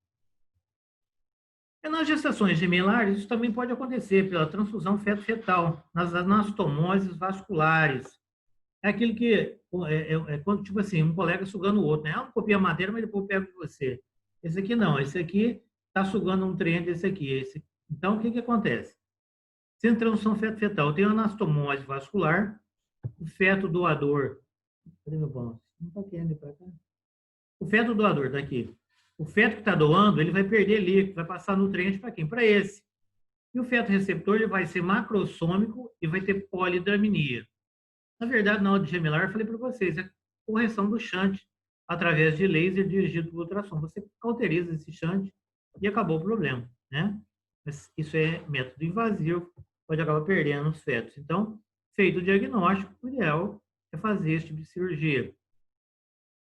E nas gestações gemelares, isso também pode acontecer pela transfusão feto-fetal, nas anastomoses vasculares. É aquilo que quando, tipo assim, um colega sugando o outro, né? Não copia a madeira, mas depois pega de você. Esse aqui não, esse aqui está sugando um nutriente desse aqui. Então, o que acontece? Sem transfusão feto-fetal, tem anastomose vascular, o feto doador. Cadê meu bom? Não está querendo ir para cá. O feto doador está aqui. O feto que está doando, ele vai perder líquido, vai passar nutriente para quem? Para esse. E o feto receptor, ele vai ser macrossômico e vai ter polidramnia. Na verdade, na aula de gemelar, eu falei para vocês, é correção do shunt através de laser dirigido por ultrassom. Você cauteriza esse shunt e acabou o problema, né? Mas isso é método invasivo, pode acabar perdendo os fetos. Então, feito o diagnóstico, o ideal é fazer esse tipo de cirurgia.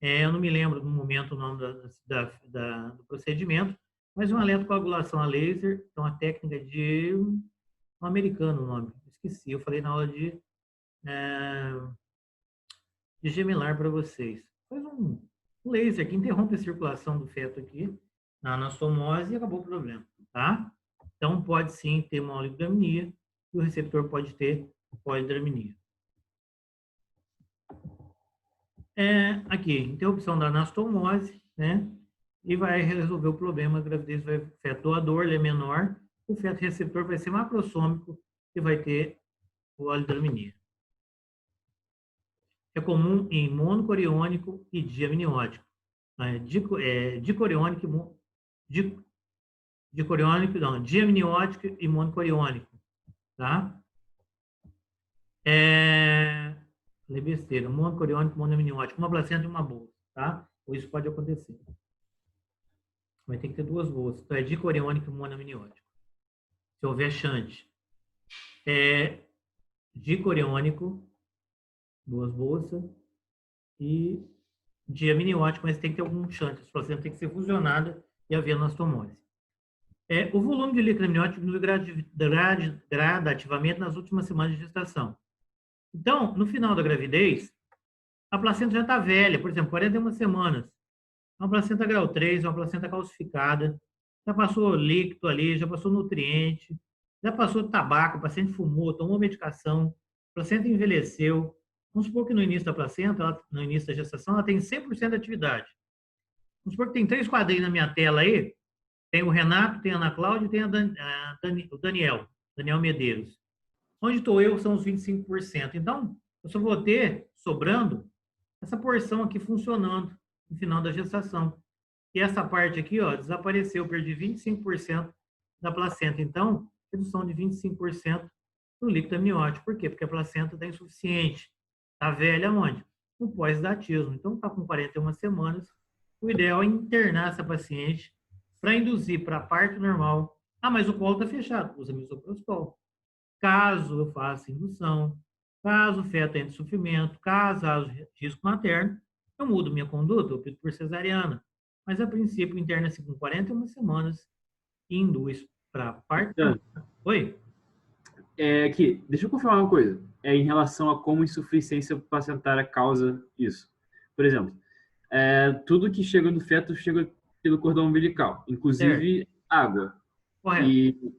Eu não me lembro no momento o nome do procedimento, mas uma eletrocoagulação a laser, então a técnica de um americano o nome, esqueci, eu falei na aula de gemelar para vocês. Faz um laser que interrompe a circulação do feto aqui na anastomose e acabou o problema, tá? Então pode sim ter uma oligodramnia e o receptor pode ter polidramnia. Aqui, interrupção da anastomose, né? E vai resolver o problema, a gravidez vai, o feto doador, ele é menor, o feto receptor vai ser macrossômico e vai ter polidramnia. É comum em monocoriônico e diamniótico. Diamniótico e monocoriônico, tá? Falei besteira, monocoriônico, monoamniótico, uma placenta e uma bolsa, tá? Ou isso pode acontecer. Vai ter que ter 2 bolsas. Então, é dicoriônico e monoamniótico. Se houver shunt. Dicoriônico, 2 bolsas, e diamniótico, mas tem que ter algum shunt. Essa placenta tem que ser fusionada e haver anastomose. O volume de líquido amniótico diminui gradativamente nas últimas semanas de gestação. Então, no final da gravidez, a placenta já está velha, por exemplo, 41 semanas. É uma placenta grau 3, é uma placenta calcificada, já passou líquido ali, já passou nutriente, já passou tabaco, o paciente fumou, tomou medicação, a placenta envelheceu. Vamos supor que no início da placenta, no início da gestação, ela tem 100% de atividade. Vamos supor que tem 3 quadrinhos na minha tela aí, tem o Renato, tem a Ana Cláudia e tem o Daniel Medeiros. Onde estou eu são os 25%. Então, eu só vou ter, sobrando, essa porção aqui funcionando no final da gestação. E essa parte aqui, ó, desapareceu, perdi 25% da placenta. Então, redução de 25% do líquido amniótico. Por quê? Porque a placenta está insuficiente. Está velha onde? No pós-datismo. Então, está com 41 semanas. O ideal é internar essa paciente para induzir para a parte normal. Ah, mas o colo está fechado. Usa misoprostol. Caso eu faça indução, caso o feto entre em sofrimento, caso haja risco materno, eu mudo minha conduta, eu opto por cesariana. Mas, a princípio, interna-se com 41 semanas e induz para parte. Oi? Deixa eu confirmar uma coisa. Em relação a como insuficiência placentária causa isso. Por exemplo, tudo que chega do feto chega pelo cordão umbilical, inclusive água. Correto.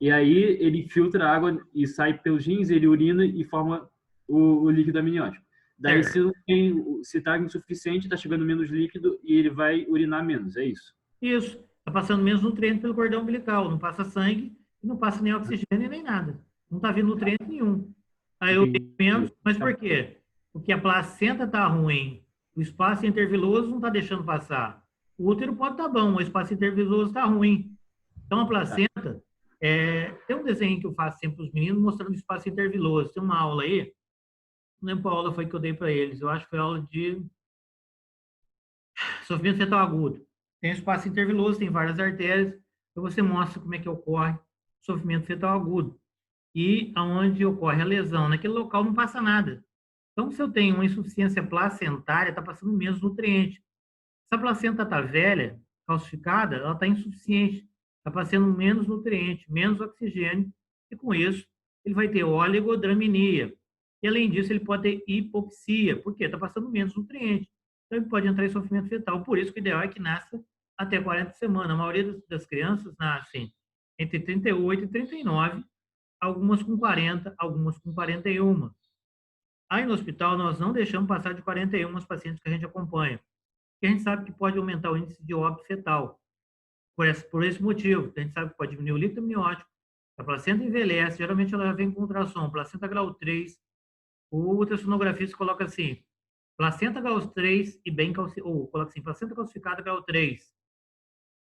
E aí ele filtra a água e sai pelos rins, ele urina e forma o líquido amniótico. Daí, se está insuficiente, está chegando menos líquido e ele vai urinar menos, é isso? Isso. Está passando menos nutriente pelo cordão umbilical. Não passa sangue, não passa nem oxigênio, nem nada. Não está vindo nutriente nenhum. Aí eu tenho menos, mas por quê? Porque a placenta está ruim. O espaço interviloso não está deixando passar. O útero pode estar bom, o espaço interviloso está ruim. Então, a placenta... tem um desenho que eu faço sempre para os meninos mostrando o espaço interviloso. Tem uma aula aí, não lembro qual aula foi que eu dei para eles. Eu acho que foi aula de sofrimento fetal agudo. Tem espaço interviloso, tem várias artérias. Então, você mostra como é que ocorre o sofrimento fetal agudo. E aonde ocorre a lesão. Naquele local não passa nada. Então, se eu tenho uma insuficiência placentária, está passando menos nutriente. Se a placenta está velha, calcificada, ela está insuficiente. Está passando menos nutriente, menos oxigênio, e com isso ele vai ter oligodramia. E além disso, ele pode ter hipoxia, porque está passando menos nutriente. Então, ele pode entrar em sofrimento fetal. Por isso que o ideal é que nasça até 40 semanas. A maioria das crianças nascem entre 38 e 39, algumas com 40, algumas com 41. Aí no hospital, nós não deixamos passar de 41 os pacientes que a gente acompanha, porque a gente sabe que pode aumentar o índice de óbito fetal. Por esse motivo, a gente sabe que pode diminuir o líquido amniótico, a placenta envelhece, geralmente ela vem com ultrassom, placenta grau 3, o ultrassonografista coloca assim, placenta grau 3 e bem calcificada, ou coloca assim, placenta calcificada grau 3,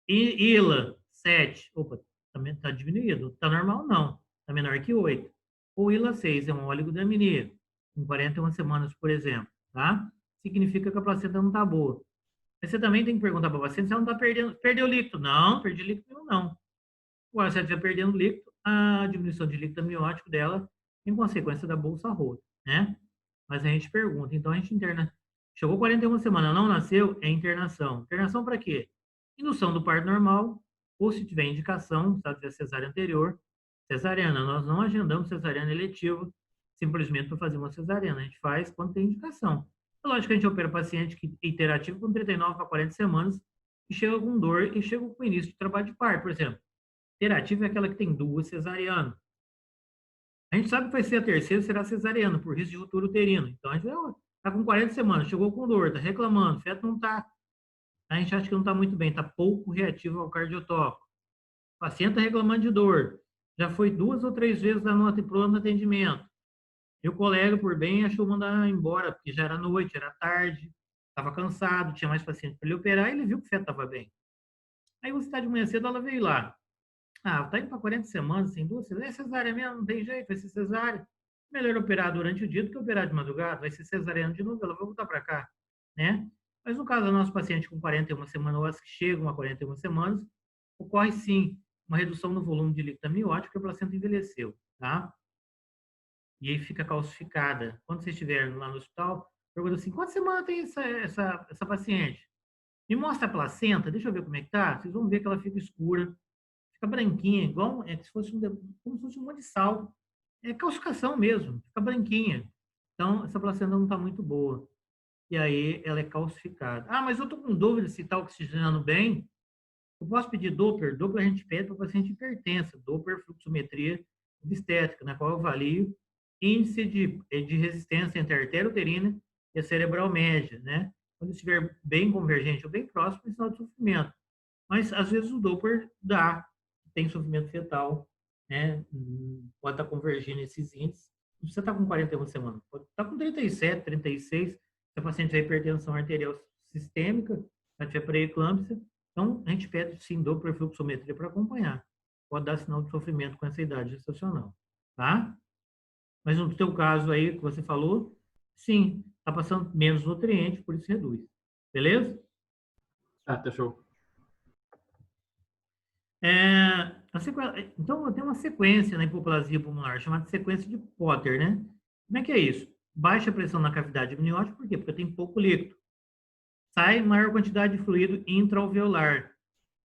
e ILA 7, opa, também está diminuído, está normal não, está menor que 8. O ILA 6 é uma oligodramia, com 41 semanas, por exemplo, tá? Significa que a placenta não está boa. Mas você também tem que perguntar para o paciente se ela não está perdeu líquido. Não, perdi líquido nenhum, não. Agora, se ela estiver perdendo líquido, a diminuição de líquido amniótico dela em consequência da bolsa rota, né? Mas a gente pergunta, então a gente interna. Chegou 41 semanas, não nasceu, é internação. Internação para quê? Indução do parto normal, ou se tiver indicação, se tiver cesárea anterior, cesariana. Nós não agendamos cesariana eletiva simplesmente para fazer uma cesariana. A gente faz quando tem indicação. É lógico que a gente opera paciente que é iterativo com 39 a 40 semanas e chega com dor e chega com início de trabalho de parto, por exemplo. Iterativa é aquela que tem 2 cesarianas. A gente sabe que vai ser a terceira, será cesariana, por risco de ruptura uterina. Então, a gente está com 40 semanas, chegou com dor, está reclamando, o feto não está. A gente acha que não está muito bem, está pouco reativo ao cardiotópico. O paciente está reclamando de dor. Já foi 2 ou 3 vezes dar nota no atendimento. E o colega, por bem, achou mandar embora, porque já era noite, era tarde, estava cansado, tinha mais paciente para ele operar, e ele viu que o feto estava bem. Aí, você está de manhã cedo, ela veio lá. Ah, está indo para 40 semanas, sem 2 cesarianas. É cesárea mesmo, não tem jeito, vai ser cesárea. Melhor operar durante o dia do que operar de madrugada, vai ser cesariana de novo, ela vai voltar para cá, né? Mas no caso do nosso paciente com 41 semanas, ou as que chegam a 41 semanas, ocorre sim uma redução no volume de líquido amniótico, porque a placenta envelheceu, tá? E aí fica calcificada. Quando você estiver lá no hospital, pergunta assim, quantas semanas tem essa paciente? Me mostra a placenta, deixa eu ver como é que tá. Vocês vão ver que ela fica escura, fica branquinha, igual como se fosse um monte de sal. É calcificação mesmo, fica branquinha. Então, essa placenta não está muito boa. E aí, ela é calcificada. Ah, mas eu estou com dúvida se está oxigenando bem. Eu posso pedir Doppler? Doppler a gente pede para o paciente hipertensa. Doppler, fluxometria obstétrica, na qual eu avalio índice de resistência entre a artéria uterina e a cerebral média, né? Quando estiver bem convergente ou bem próximo, é sinal de sofrimento. Mas, às vezes, o Doppler tem sofrimento fetal, né? Pode estar convergindo esses índices. Não precisa estar com 41 semanas, pode estar com 37, 36, se a paciente tiver hipertensão arterial sistêmica, Se tiver pré-eclâmpsia, então a gente pede sim dopplerfluxometria para acompanhar. Pode dar sinal de sofrimento com essa idade gestacional, tá? Mas no teu caso aí que você falou, sim, está passando menos nutrientes, por isso reduz. Beleza? Tá show. Então, tem uma sequência na hipoplasia pulmonar, chamada sequência de Potter, né? Como é que é isso? Baixa pressão na cavidade amniótica, por quê? Porque tem pouco líquido. Sai maior quantidade de fluido intraalveolar.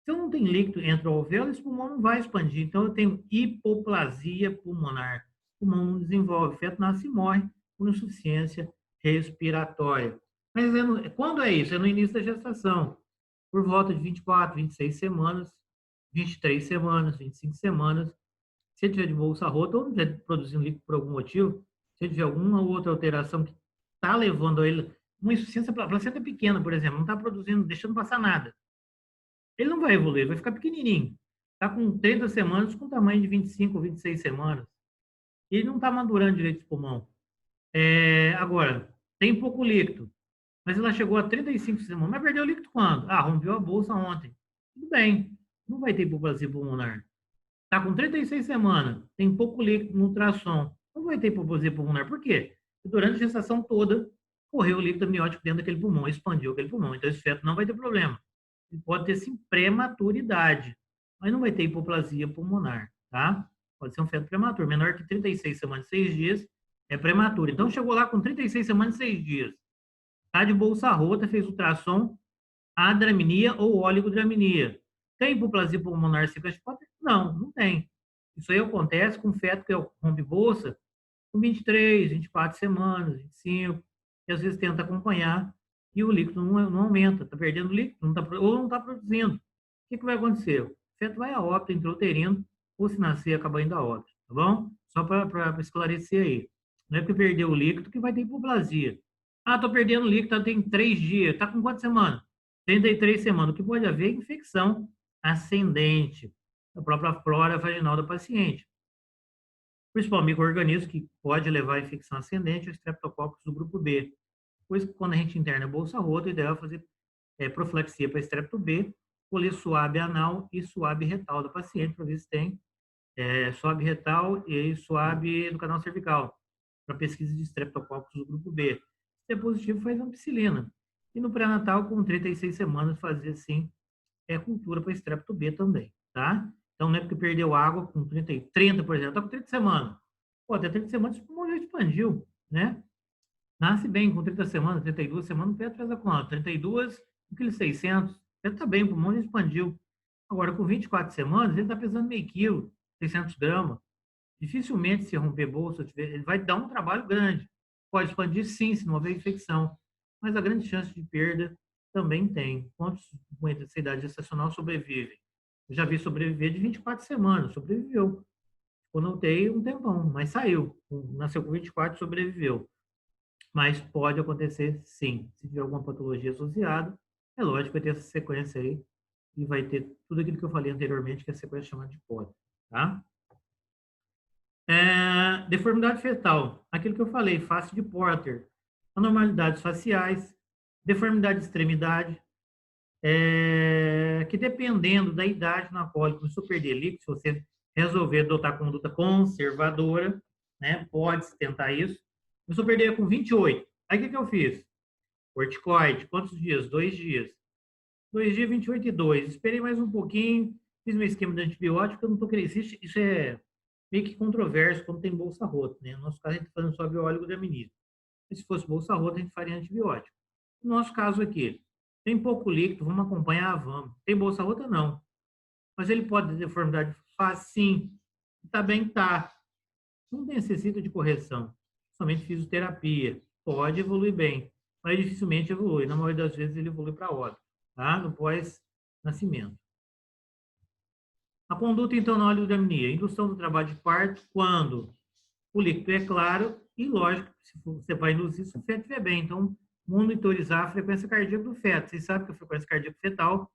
Se eu não tenho líquido intraalveolar, esse pulmão não vai expandir. Então, eu tenho hipoplasia pulmonar. O pulmão não desenvolve, o feto nasce e morre por insuficiência respiratória. Mas quando é isso? É no início da gestação, por volta de 24, 26 semanas, 23 semanas, 25 semanas. Se ele tiver de bolsa rota ou não estiver produzindo líquido por algum motivo, se ele tiver alguma outra alteração que está levando a ele, uma insuficiência, a placenta pequena, por exemplo, não está produzindo, deixando passar nada. Ele não vai evoluir, vai ficar pequenininho. Está com 30 semanas, com tamanho de 25 ou 26 semanas. E ele não está madurando direito esse pulmão. Agora, tem pouco líquido, mas ela chegou a 35 semanas. Mas perdeu o líquido quando? Rompeu a bolsa ontem. Tudo bem, não vai ter hipoplasia pulmonar. Está com 36 semanas, tem pouco líquido no ultrassom. Não vai ter hipoplasia pulmonar. Por quê? Porque durante a gestação toda, correu o líquido amniótico dentro daquele pulmão, expandiu aquele pulmão. Então, esse feto não vai ter problema. Ele pode ter, sim, prematuridade, mas não vai ter hipoplasia pulmonar, tá? Pode ser um feto prematuro. Menor que 36 semanas e 6 dias é prematuro. Então, chegou lá com 36 semanas e 6 dias. Tá de bolsa rota, fez ultrassom, adraminia ou oligodramia. Tem hipoplasia pulmonar sequência? Não, não tem. Isso aí acontece com feto que rompe bolsa com 23, 24 semanas, 25, e às vezes tenta acompanhar e o líquido não aumenta, está perdendo líquido, ou não está produzindo. O que vai acontecer? O feto vai a óbito intrauterino, ou se nascer, acaba indo a óbito, tá bom? Só para esclarecer aí. Não é porque perdeu o líquido que vai ter hipoplasia. Estou perdendo líquido, tem 3 dias. Está com quantas semanas? 33 semanas. O que pode haver é infecção ascendente da própria flora vaginal da paciente. O principal micro-organismo que pode levar à infecção ascendente é o Streptococcus do grupo B. Pois quando a gente interna a bolsa rota, o ideal é fazer profilaxia para Strepto B, colher suave anal e suave retal da paciente, para ver se tem suave retal e suave do canal cervical, para pesquisa de Streptococcus do grupo B. Se é positivo, faz ampicilina. E no pré-natal, com 36 semanas, fazer, sim, cultura para Strepto B também, tá? Então, não é porque perdeu água com 30, por exemplo, está com 30 semanas. Até 30 semanas, o pulmão já expandiu, né? Nasce bem com 30 semanas, 32 semanas, o feto pesa quanto? 32, 1,6 kg. O feto está bem, o pulmão já expandiu. Agora, com 24 semanas, ele está pesando meio quilo, 600 gramas. Dificilmente, se romper bolsa, ele vai dar um trabalho grande. Pode expandir, sim, se não houver infecção. Mas a grande chance de perda também tem. Quantos com essa idade gestacional sobrevivem? Eu já vi sobreviver de 24 semanas, sobreviveu. Ficou na UTI um tempão, mas saiu. Nasceu com 24, sobreviveu. Mas pode acontecer, sim. Se tiver alguma patologia associada, é lógico que vai ter essa sequência aí e vai ter tudo aquilo que eu falei anteriormente, que é a sequência chamada de Potter, tá? Deformidade fetal, aquilo que eu falei, face de Porter, anormalidades faciais, deformidade de extremidade, que dependendo da idade na qual ele começou a perder líquido, se você resolver adotar conduta conservadora, né, pode-se tentar isso. Começou a perder com 28. Aí o que eu fiz? Corticoide, quantos dias? 2 dias. 2 dias, 28 e 2. Esperei mais um pouquinho, fiz meu esquema de antibiótico, eu não estou querendo. Isso é meio que controverso quando tem bolsa rota, né? No nosso caso, a gente está falando sobre o oligodramina. Se fosse bolsa rota, a gente faria antibiótico. No nosso caso aqui, tem pouco líquido, vamos acompanhar? Vamos. Tem bolsa rota? Não. Mas ele pode ter deformidade fácil? Sim. Está bem? Tá. Não necessita de correção. Somente fisioterapia. Pode evoluir bem, mas dificilmente evolui. Na maioria das vezes, ele evolui para óbito, tá? No pós-nascimento. A conduta, então, na oligodramia. Indução do trabalho de parto quando o líquido é claro e, lógico, se você vai induzir, se o feto estiver bem. Então, monitorizar a frequência cardíaca do feto. Vocês sabem que a frequência cardíaca fetal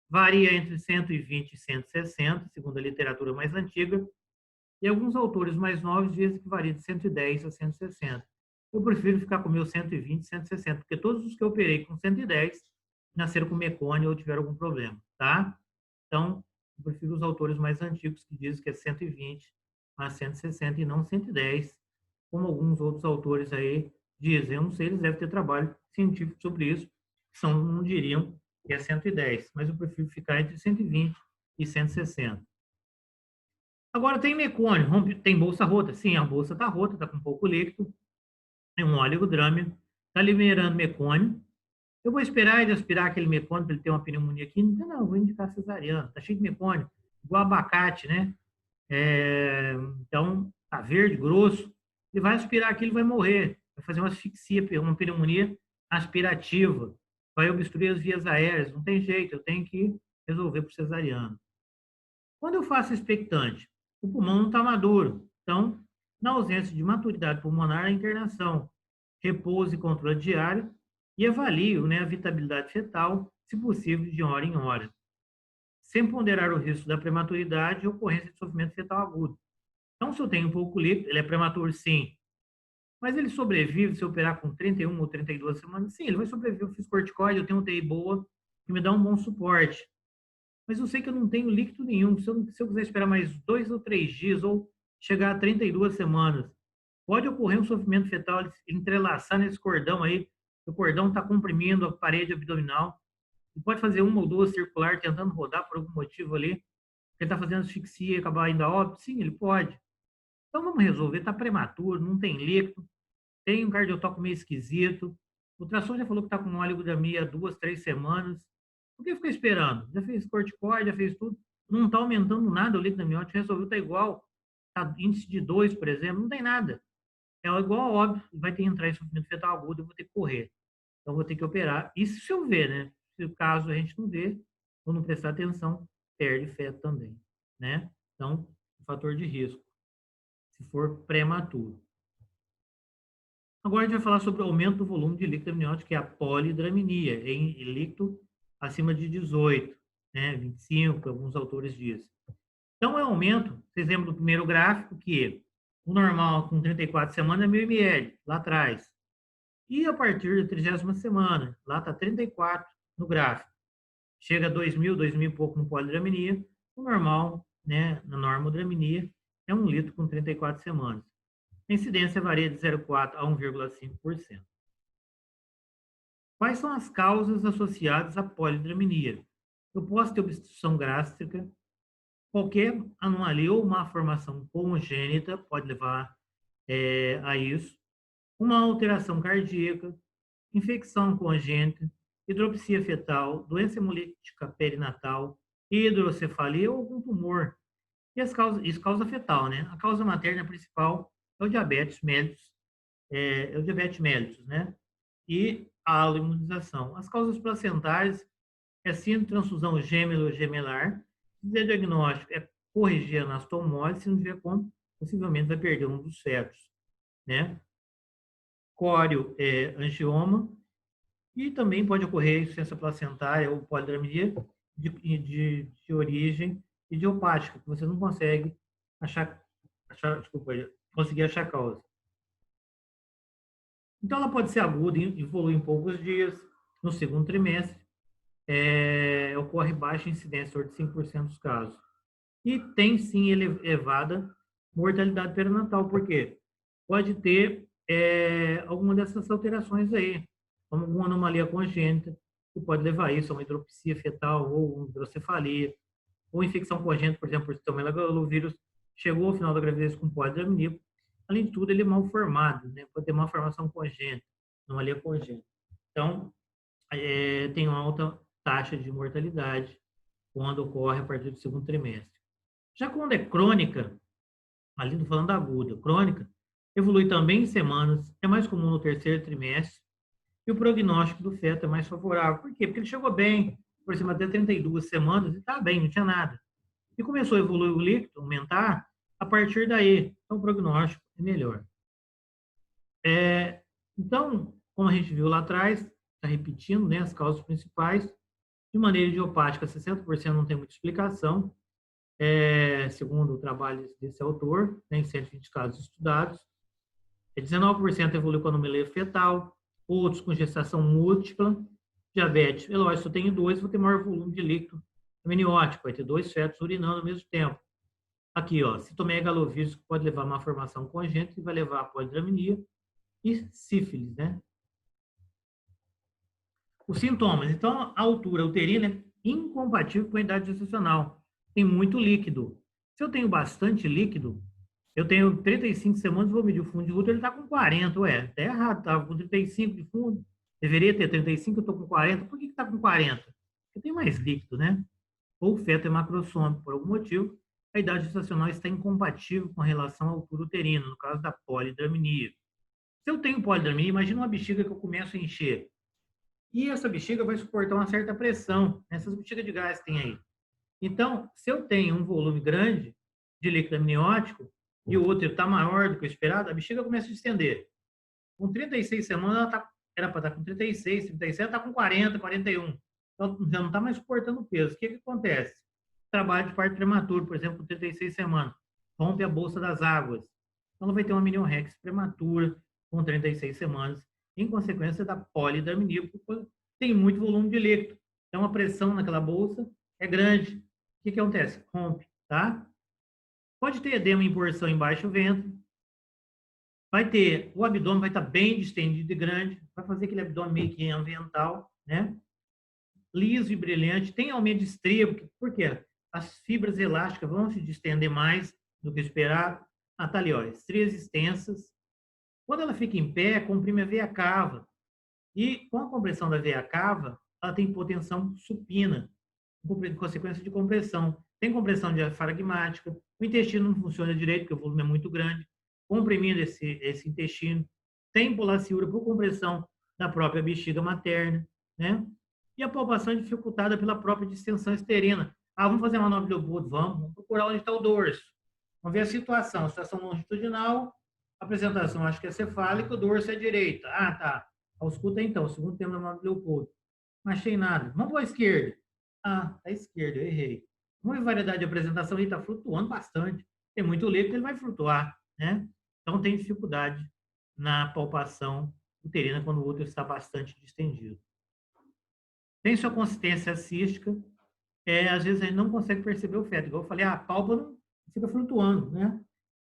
varia entre 120 e 160, segundo a literatura mais antiga, e alguns autores mais novos dizem que varia de 110 a 160. Eu prefiro ficar com o meu 120, 160, porque todos os que eu operei com 110 nasceram com mecônio ou tiveram algum problema, tá? Então, eu prefiro os autores mais antigos que dizem que é 120 a 160 e não 110, como alguns outros autores aí dizem. Eu não sei, eles devem ter trabalho científico sobre isso, são, não diriam que é 110, mas eu prefiro ficar entre 120 e 160. Agora tem mecônio, tem bolsa rota. Sim, a bolsa está rota, está com pouco líquido, tem um oligodrâmio, está liberando mecônio. Eu vou esperar ele aspirar aquele mecônio para ele ter uma pneumonia química? Não, vou indicar cesariano. Está cheio de mecônio, igual abacate, né? Então, tá verde, grosso. Ele vai aspirar aquilo, vai morrer. Vai fazer uma asfixia, uma pneumonia aspirativa. Vai obstruir as vias aéreas. Não tem jeito, eu tenho que resolver por cesariano. Quando eu faço expectante, o pulmão não está maduro. Então, na ausência de maturidade pulmonar, a internação, repouso e controle diário, e avalio, né, a vitabilidade fetal, se possível, de hora em hora, sem ponderar o risco da prematuridade e ocorrência de sofrimento fetal agudo. Então, se eu tenho um pouco líquido, ele é prematuro, sim, mas ele sobrevive se eu operar com 31 ou 32 semanas? Sim, ele vai sobreviver. Eu fiz corticoide, eu tenho um TI boa, que me dá um bom suporte. Mas eu sei que eu não tenho líquido nenhum. Se eu quiser esperar mais 2 ou 3 dias, ou chegar a 32 semanas, pode ocorrer um sofrimento fetal, entrelaçar nesse cordão aí, o cordão está comprimindo a parede abdominal, ele pode fazer uma ou duas circular tentando rodar por algum motivo ali, ele está fazendo asfixia e acabar indo a óbito? Sim, ele pode. Então vamos resolver, está prematuro, não tem líquido, tem um cardiotoco meio esquisito, o ultrassom já falou que está com oligodramia há 2, 3 semanas, por que fica esperando? Já fez corticoide, já fez tudo, não está aumentando nada o líquido amniótico, resolveu, está igual, tá índice de 2, por exemplo, não tem nada. É igual, óbvio, vai ter que entrar em sofrimento fetal agudo, eu vou ter que correr. Então, vou ter que operar. Isso se eu ver, né? Se o caso a gente não vê, ou não prestar atenção, perde feto também, né? Então, fator de risco, se for prematuro. Agora a gente vai falar sobre o aumento do volume de líquido amniótico, que é a polidramia, em líquido acima de 18, né? 25, alguns autores dizem. Então, é aumento, vocês lembram do primeiro gráfico, que o normal com 34 semanas é 1.000 ml, lá atrás. E a partir da 30ª semana, lá está 34 no gráfico. Chega a 2.000, 2.000 e pouco no polidramia, o normal, né, na normodramia, é 1 litro com 34 semanas. A incidência varia de 0,4 a 1,5%. Quais são as causas associadas à polidramia? Eu posso ter obstrução gástrica, qualquer anomalia ou malformação congênita pode levar a isso, uma alteração cardíaca, infecção congênita, hidropsia fetal, doença hemolítica perinatal, hidrocefalia ou algum tumor. E as causas, isso causa fetal, né? A causa materna principal é o diabetes mellitus, né? E a aloimunização. As causas placentárias é síndrome de transfusão gêmeo-gemelar. Se o diagnóstico é corrigir a anastomose, se não tiver como, possivelmente vai perder um dos fetos, né? Córeo é angioma, e também pode ocorrer insuficiência placentária ou polidramia de origem idiopática, que você não consegue conseguir achar causa. Então, ela pode ser aguda e evoluir em poucos dias. No segundo trimestre, ocorre baixa incidência, 85% dos casos. E tem, sim, elevada mortalidade perinatal, porque pode ter alguma dessas alterações aí, como alguma anomalia congênita, que pode levar a isso, a uma hidropsia fetal ou uma hidrocefalia, ou infecção congênita, por exemplo, por citomegalovírus, chegou ao final da gravidez com polidramia. Além de tudo, ele é mal formado, né? Pode ter malformação congênita, anomalia congênita. Então, tem uma alta taxa de mortalidade quando ocorre a partir do segundo trimestre. Já quando é crônica, ali estou falando da aguda, crônica, evolui também em semanas, é mais comum no terceiro trimestre, e o prognóstico do feto é mais favorável. Por quê? Porque ele chegou bem, por cima até 32 semanas, e estava bem, não tinha nada. E começou a evoluir o líquido, aumentar, a partir daí, então o prognóstico é melhor. Então, como a gente viu lá atrás, está repetindo, né, as causas principais, de maneira idiopática, 60% não tem muita explicação, segundo o trabalho desse autor, né, em 120 casos estudados. 19% evoluiu com anomalia fetal, outros com gestação múltipla, Diabetes, é lógico, se eu tenho 2, vou ter maior volume de líquido amniótico, vai ter 2 fetos urinando ao mesmo tempo. Aqui, ó, citomegalovirus pode levar a uma formação congênita e vai levar a polidramnia e sífilis, né? Os sintomas. Então, a altura uterina é incompatível com a idade gestacional. Tem muito líquido. Se eu tenho bastante líquido, eu tenho 35 semanas, vou medir o fundo de útero, ele está com 40. Ué, tá errado, estava com 35 de fundo. Deveria ter 35, eu estou com 40. Por que está com 40? Porque tem mais líquido, né? Ou o feto é macrossômico, por algum motivo, a idade gestacional está incompatível com relação à altura uterina, no caso da polidramnia. Se eu tenho polidramnia, imagina uma bexiga que eu começo a encher. E essa bexiga vai suportar uma certa pressão. Essas bexigas de gás tem aí. Então, se eu tenho um volume grande de líquido amniótico e o útero está maior do que o esperado, a bexiga começa a se estender. Com 36 semanas, era para estar com 36, 37, ela está com 40, 41. Então, já não está mais suportando o peso. O que acontece? Trabalho de parto prematuro, por exemplo, com 36 semanas, rompe a bolsa das águas. Então, ela vai ter uma amniorrex prematura com 36 semanas, em consequência da polidramnia, porque tem muito volume de líquido. Então, a pressão naquela bolsa é grande. O que acontece? Rompe, tá? Pode ter edema em porção embaixo do ventre. Vai ter, o abdômen vai estar bem distendido e grande, vai fazer aquele abdômen meio que ambiental, né? Liso e brilhante, tem aumento de estria, por quê? As fibras elásticas vão se distender mais do que esperado. Ah, tá ali, ó, estrias extensas. Quando ela fica em pé, comprime a veia cava. E com a compressão da veia cava, ela tem hipotensão supina, em consequência de compressão. Tem compressão diafragmática, o intestino não funciona direito, porque o volume é muito grande, comprimindo esse intestino. Tem polaciúria por compressão da própria bexiga materna, né? E a palpação é dificultada pela própria distensão exterina. Ah, vamos fazer uma manobra de Leopold? Vamos procurar onde está o dorso. Vamos ver a situação longitudinal, apresentação acho que é cefálica, o dorso é direita. Ah, tá. Ausculta então, o segundo termo da manobra de Leopold. Não achei nada. Vamos para a esquerda. Ah, a esquerda, eu errei. Vamos ver variedade de apresentação, ele está flutuando bastante. Tem muito líquido, ele vai flutuar, né? Então tem dificuldade na palpação uterina quando o útero está bastante distendido. Tem sua consistência cística, às vezes a gente não consegue perceber o feto. Igual eu falei, a pálpebra não fica flutuando, né?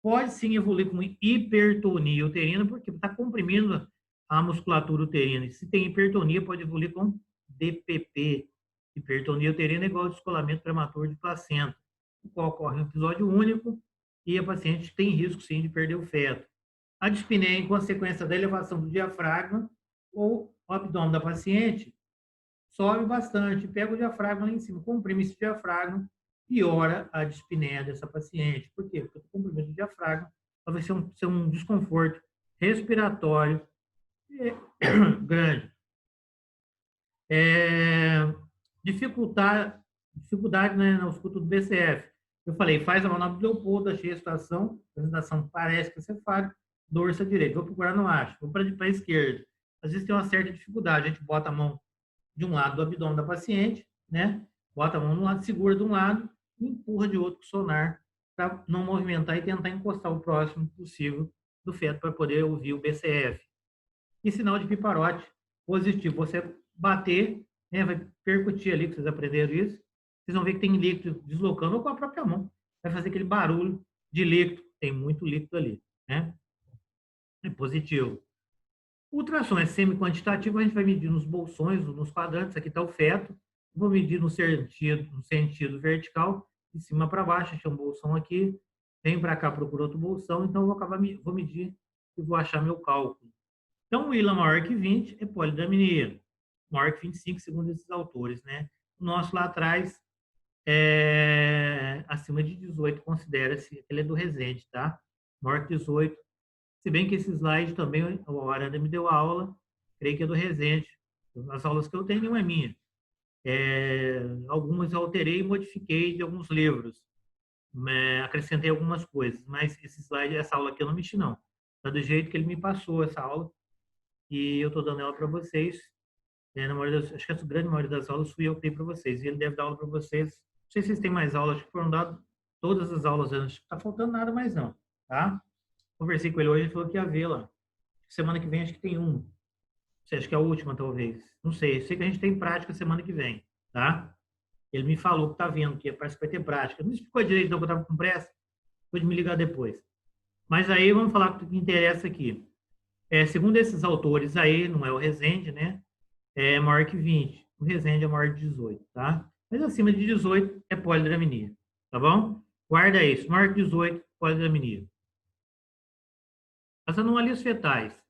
Pode sim evoluir com hipertonia uterina, porque está comprimindo a musculatura uterina. E se tem hipertonia, pode evoluir com DPP. Hipertonia uterina é igual ao descolamento prematuro de placenta, o qual ocorre em um episódio único e a paciente tem risco sim de perder o feto. A dispneia em consequência da elevação do diafragma ou o abdômen da paciente sobe bastante, pega o diafragma lá em cima, comprime esse diafragma, piora a dispneia dessa paciente. Por quê? Porque o comprimento do diafragma vai ser um desconforto respiratório grande. Dificuldade né, na ausculto do BCF. Eu falei, faz a manobra de Leopold, achei a situação, a apresentação parece que é cefálica, dorso à direita. Vou procurar, não acho. Vou para a esquerda. Às vezes tem uma certa dificuldade, a gente bota a mão de um lado do abdômen da paciente, né? Bota a mão de um lado, segura de um lado e empurra de outro com o sonar para não movimentar e tentar encostar o próximo possível do feto para poder ouvir o BCF. E sinal de piparote positivo. Você bater, né, vai percutir ali, que vocês aprenderam isso. Vocês vão ver que tem líquido deslocando ou com a própria mão. Vai fazer aquele barulho de líquido. Tem muito líquido ali, né? É positivo. O ultrassom é semi-quantitativo, a gente vai medir nos bolsões, nos quadrantes, aqui está o feto, vou medir no sentido vertical, de cima para baixo, achei um bolsão aqui, vem para cá, procura outro bolsão, então vou medir e vou achar meu cálculo. Então, o ILA maior que 20 é polidramnia, maior que 25, segundo esses autores, né? O nosso lá atrás, acima de 18, considera-se, ele é do Resende, tá? Maior que 18, se bem que esse slide também, o Aranda me deu a aula, creio que é do Resende. As aulas que eu tenho, nenhuma é minha. Algumas eu alterei e modifiquei de alguns livros. Acrescentei algumas coisas, mas esse slide, essa aula aqui eu não mexi, não. Está do jeito que ele me passou, essa aula, e eu estou dando ela para vocês. Acho que a grande maioria das aulas fui eu que dei para vocês, e ele deve dar aula para vocês. Não sei se vocês têm mais aulas, acho que foram dadas todas as aulas antes. Não está faltando nada mais, não, tá? Conversei com ele hoje, ele falou que ia ver lá. Semana que vem acho que tem uma. Você acha que é a última, talvez? Não sei. Eu sei que a gente tem prática semana que vem, tá? Ele me falou que tá vendo, que parece que vai ter prática. Não explicou direito, não, que eu estava com pressa. Pode me ligar depois. Mas aí vamos falar o que interessa aqui. Segundo esses autores aí, não é o Resende, né? É maior que 20. O Resende é maior de 18, tá? Mas acima de 18 é polidramia, tá bom? Guarda isso. Maior que 18, polidramia. As anomalias fetais.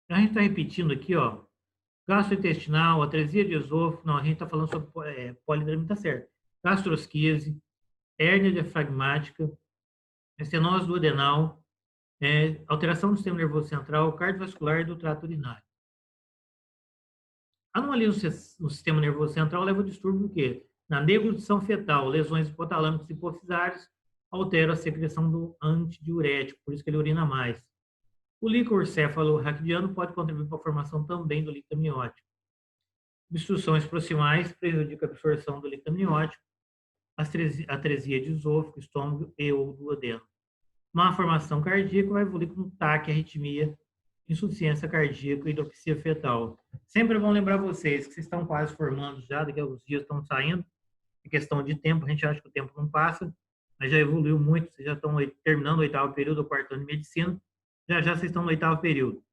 A gente está repetindo aqui, ó. Gastrointestinal, atresia de esôfago. Não, a gente está falando sobre polidramia, tá certo. Gastrosquise, hérnia diafragmática, estenose do adenal, alteração do sistema nervoso central, cardiovascular e do trato urinário. Anomalia no sistema nervoso central leva ao distúrbio do quê? Na deglutição fetal, lesões hipotalâmicos e hipofisários alteram a secreção do antidiurético, por isso que ele urina mais. O líquor cefalorraquidiano pode contribuir para a formação também do líquido amniótico. Obstruções proximais prejudicam a absorção do líquido amniótico, atresia de esôfago, estômago e ou duodeno. Má formação cardíaca vai evoluir com taque, arritmia, insuficiência cardíaca e hidroxia fetal. Sempre vão lembrar vocês que vocês estão quase formando já, daqui a alguns dias estão saindo. É questão de tempo, a gente acha que o tempo não passa, mas já evoluiu muito, vocês já estão terminando o 8º período, o 4º ano de medicina, já vocês estão no 8º período.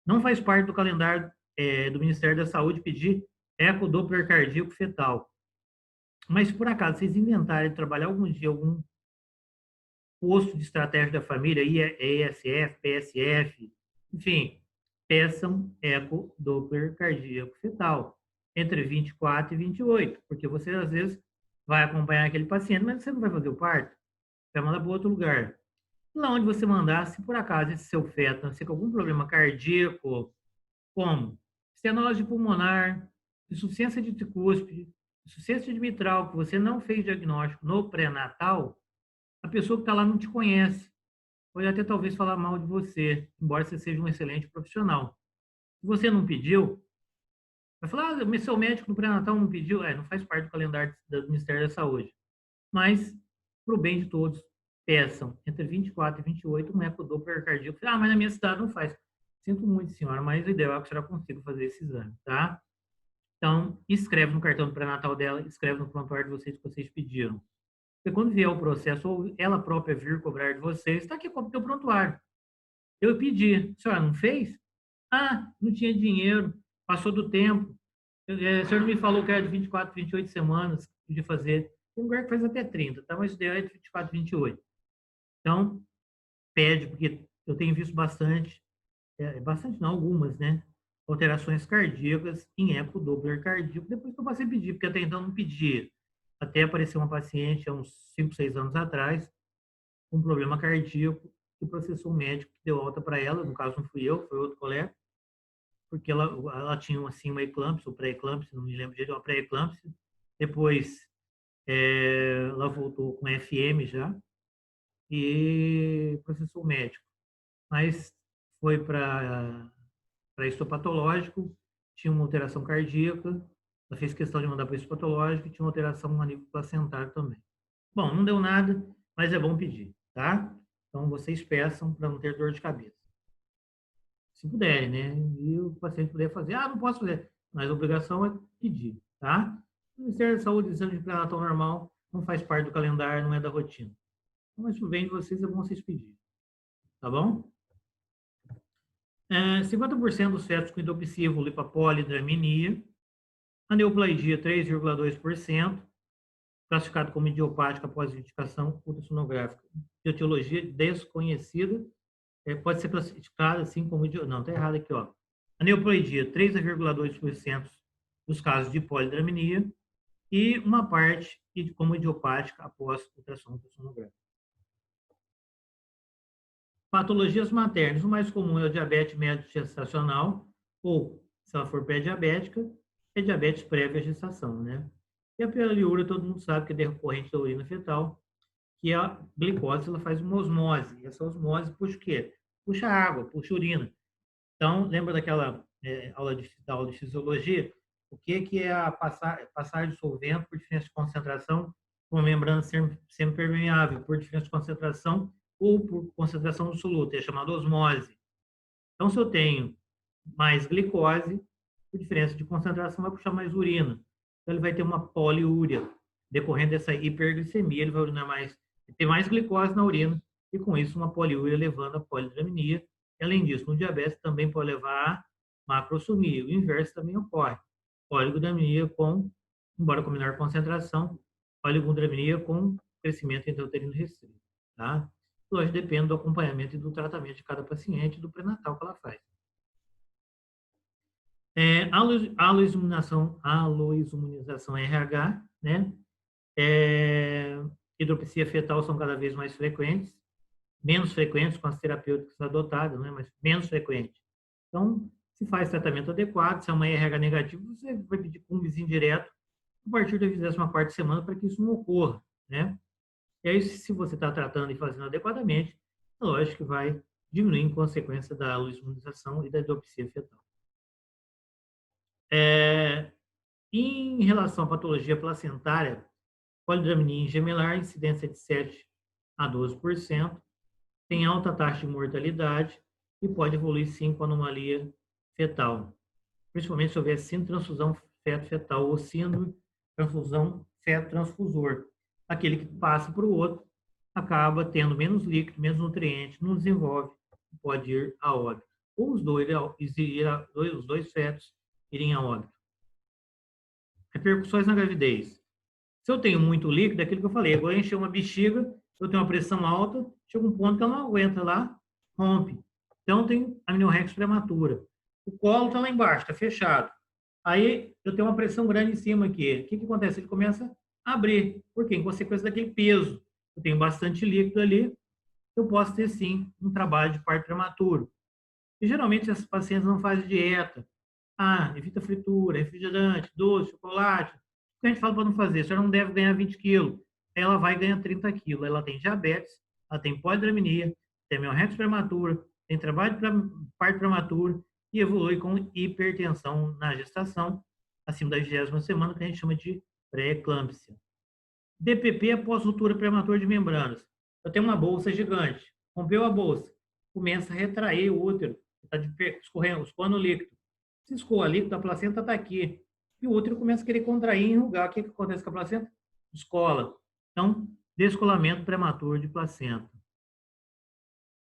Não faz parte do calendário do Ministério da Saúde pedir ecodoppler cardíaco fetal. Mas, se por acaso, vocês inventarem de trabalhar algum dia algum posto de estratégia da família, ESF, PSF, enfim, peçam ecodoppler cardíaco fetal entre 24 e 28, porque você, às vezes, vai acompanhar aquele paciente, mas você não vai fazer o parto, vai mandar para outro lugar. Lá onde você mandar, se por acaso esse seu feto nascer com algum problema cardíaco, como estenose pulmonar, insuficiência de tricúspide, insuficiência de mitral, que você não fez diagnóstico no pré-natal, a pessoa que está lá não te conhece. Pode até talvez falar mal de você, embora você seja um excelente profissional. Se você não pediu, vai falar, seu médico no pré-natal não pediu, não faz parte do calendário do Ministério da Saúde. Mas, para o bem de todos, peçam entre 24 e 28 um ecodoppler cardíaco. Mas na minha cidade não faz. Sinto muito, senhora, mas o ideal é que a senhora consiga fazer esse exame, tá? Então, escreve no cartão do pré-natal dela, escreve no prontuário de vocês que vocês pediram. Porque quando vier o processo, ou ela própria vir cobrar de vocês, está aqui com o teu prontuário. Eu pedi, a senhora não fez? Não tinha dinheiro, passou do tempo. A senhora me falou que era de 24, 28 semanas que podia fazer. Tem lugar que faz até 30, tá? Mas o ideal é de 24, 28. Então, pede, porque eu tenho visto bastante não, algumas, né? Alterações cardíacas em ecodoppler cardíaco, depois que eu passei a pedir, porque até então não pedia. Até apareceu uma paciente há uns 5, 6 anos atrás, com um problema cardíaco, que processou um médico que deu alta para ela, no caso não fui eu, foi outro colega, porque ela tinha assim uma eclâmpsia, ou pré-eclâmpsia, não me lembro direito, uma pré-eclâmpsia. Depois ela voltou com FM já e processou o médico. Mas foi para histopatológico, tinha uma alteração cardíaca, ela fez questão de mandar para histopatológico e tinha uma alteração a nível placentário também. Bom, não deu nada, mas é bom pedir, tá? Então, vocês peçam para não ter dor de cabeça. Se puderem, né? E o paciente puder fazer, não posso fazer, mas a obrigação é pedir, tá? O Ministério da Saúde, exame de pré-natal normal, não faz parte do calendário, não é da rotina. Mas pro bem de vocês, é bom vocês pedirem. Tá bom? 50% dos fetos com endopsia evolui para polidramia. Aneuploidia, 3,2%. Classificado como idiopática após indicação ultrassonográfica. Etiologia desconhecida. Pode ser classificada assim como... Não, está errado aqui, ó. Aneuploidia, 3,2% dos casos de polidramia. E uma parte como idiopática após ultrassom ultrassonográfico. Patologias maternas. O mais comum é o diabetes médio gestacional, ou, se ela for pré-diabética, é diabetes prévia à gestação, né? E a poliúria, todo mundo sabe que é decorrente da urina fetal, que a glicose ela faz uma osmose. E essa osmose puxa o quê? Puxa água, puxa urina. Então, lembra daquela aula de fisiologia? O que é a passagem de solvente por diferença de concentração com uma membrana semipermeável, por diferença de concentração ou por concentração absoluta, é chamada osmose. Então, se eu tenho mais glicose, por diferença de concentração, vai puxar mais urina. Então, ele vai ter uma poliúria. Decorrendo dessa hiperglicemia, ele vai urinar mais, ter mais glicose na urina, e com isso uma poliúria levando a polidramia. Além disso, no diabetes também pode levar a macrosomia. O inverso também ocorre. Oligodramia embora com menor concentração, oligodramia com crescimento intrauterino restrito. Tá? Lógico, depende do acompanhamento e do tratamento de cada paciente e do pré-natal que ela faz. Aloisomunização RH, né? Hidropsia fetal são cada vez mais frequentes, menos frequentes com as terapêuticas adotadas, né? Mas menos frequentes. Então, se faz tratamento adequado, se é uma RH negativa, você vai pedir cúmbice direto a partir da 24ª semana para que isso não ocorra, né? E aí, se você está tratando e fazendo adequadamente, é lógico que vai diminuir em consequência da aloisomunização e da hidropsia fetal. Em relação à patologia placentária, polidramnia gemelar, incidência de 7 a 12%, tem alta taxa de mortalidade e pode evoluir sim com anomalia fetal, principalmente se houver síndrome de transfusão feto-fetal ou síndrome de transfusão feto-transfusor. Aquele que passa para o outro acaba tendo menos líquido, menos nutriente, não desenvolve, pode ir a óbito. Ou os dois fetos irem a óbito. Repercussões na gravidez. Se eu tenho muito líquido, é aquilo que eu falei, agora encher uma bexiga, eu tenho uma pressão alta, chega um ponto que ela não aguenta lá, rompe. Então, tem amniorrex prematura. O colo está lá embaixo, está fechado. Aí, eu tenho uma pressão grande em cima aqui. O que acontece? Ele começa a abrir. Por quê? Em consequência daquele peso. Eu tenho bastante líquido ali, eu posso ter, sim, um trabalho de parto prematuro. E, geralmente, esses pacientes não fazem dieta. Evita fritura, refrigerante, doce, chocolate. O que a gente fala para não fazer? A senhora não deve ganhar 20 quilos. Ela vai ganhar 30 quilos. Ela tem diabetes, ela tem polidramnia, tem amniorrex prematura, tem trabalho de parto prematuro e evolui com hipertensão na gestação, acima da 20ª semana, que a gente chama de pré-eclâmpsia. DPP após ruptura prematura de membranas. Eu tenho uma bolsa gigante, rompeu a bolsa, começa a retrair o útero, está escorrendo líquido. Se escoa líquido, a placenta está aqui. E o útero começa a querer contrair e enrugar. O que acontece com a placenta? Descola. Então, descolamento prematuro de placenta.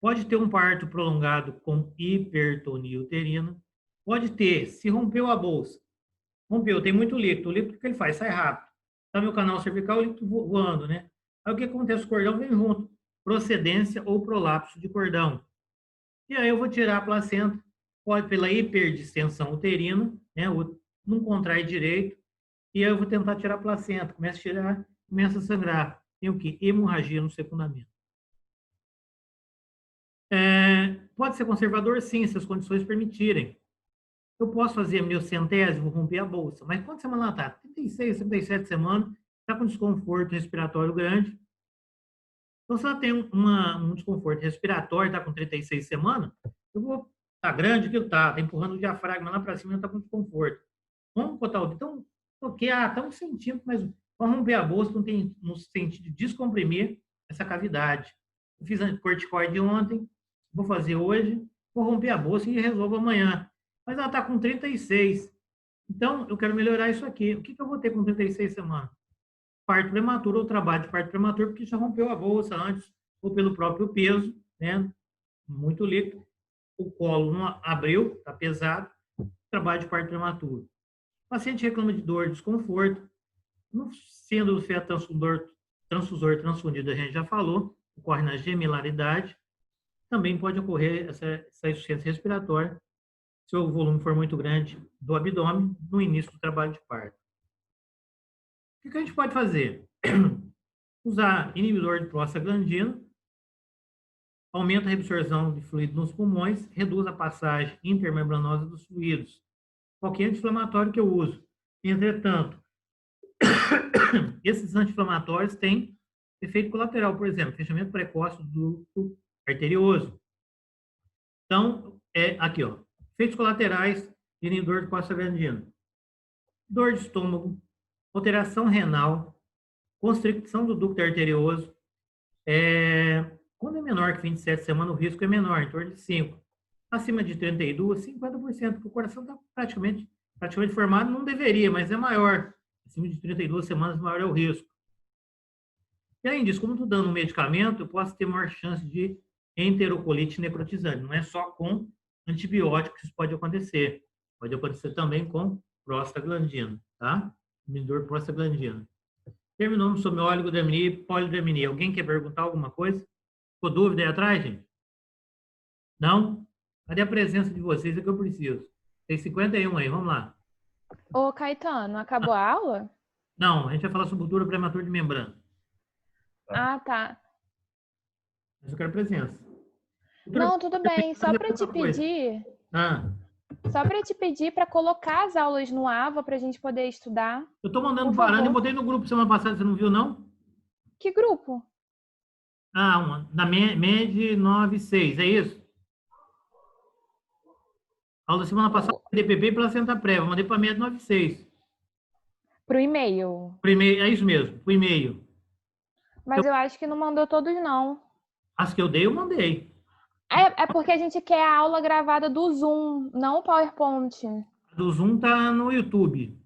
Pode ter um parto prolongado com hipertonia uterina. Pode ter, se rompeu a bolsa. Rompeu, tem muito líquido. O líquido que ele faz? Sai rápido. Está meu canal cervical, o líquido voando, né? Aí o que acontece? O cordão vem junto. Procedência ou prolapso de cordão. E aí eu vou tirar a placenta. Pode pela hiperdistensão uterina, né? Não contrai direito. E aí eu vou tentar tirar a placenta. Começa a tirar, começa a sangrar. Tem o quê? Hemorragia no secundamento. Pode ser conservador, sim, se as condições permitirem. Eu posso fazer amniocentese, vou romper a bolsa. Mas quantas semanas ela está? 36, 37 semanas, está com desconforto respiratório grande. Então, se ela tem um desconforto respiratório, está com 36 semanas, eu vou... Está grande, aquilo está empurrando o diafragma lá para cima, está com desconforto. Vamos botar o dedo. Então, ok, está 1 centímetro, mas vamos romper a bolsa no sentido de descomprimir essa cavidade. Eu fiz corticoide ontem, vou fazer hoje, vou romper a bolsa e resolvo amanhã. Mas ela está com 36. Então, eu quero melhorar isso aqui. O que eu vou ter com 36 semanas? Parto prematuro ou trabalho de parto prematuro, porque já rompeu a bolsa antes, ou pelo próprio peso, né? Muito líquido. O colo não abriu, está pesado. Trabalho de parto prematuro. O paciente reclama de dor, desconforto. Não sendo o feto transfusor transfundido, a gente já falou, ocorre na gemelaridade. Também pode ocorrer essa insuficiência respiratória, se o volume for muito grande do abdômen, no início do trabalho de parto. O que a gente pode fazer? Usar inibidor de prostaglandina, aumenta a absorção de fluido nos pulmões, reduz a passagem intermembranosa dos fluidos. Qualquer anti-inflamatório que eu uso. Entretanto, esses anti-inflamatórios têm efeito colateral, por exemplo, fechamento precoce do duto arterioso. Então, aqui, ó, efeitos colaterais de inibidor de prostaglandina. Dor de estômago, alteração renal, constricção do ducto arterioso. Quando é menor que 27 semanas, o risco é menor, em torno de 5. Acima de 32, 50%, porque o coração está praticamente formado, não deveria, mas é maior. Acima de 32 semanas, maior é o risco. E além disso, como estou dando um medicamento, eu posso ter maior chance de enterocolite necrotizante. Não é só com antibióticos que isso pode acontecer. Pode acontecer também com prostaglandina, tá? Inibidor prostaglandina. Terminamos sobre oligodramina e polidramina. Alguém quer perguntar alguma coisa? Ficou dúvida aí atrás, gente? Não? Cadê a presença de vocês? É que eu preciso. Tem 51 aí, vamos lá. Ô, Caetano, acabou a aula? Não, a gente vai falar sobre ruptura prematura de membrana. Ah, tá. Mas eu quero presença. Não, tudo bem. Só para te pedir, para colocar as aulas no AVA para a gente poder estudar. Eu estou mandando Por parando, favor. eu botei no grupo semana passada, você não viu, não? Que grupo? Da MED 96, é isso? Aula da semana passada, DPP e placenta prévia, mandei para MED 96. Pro e-mail. Por e-mail, é isso mesmo, por e-mail. Mas eu acho que não mandou todos, não. As que eu dei, eu mandei. É porque a gente quer a aula gravada do Zoom, não o PowerPoint. A do Zoom tá no YouTube.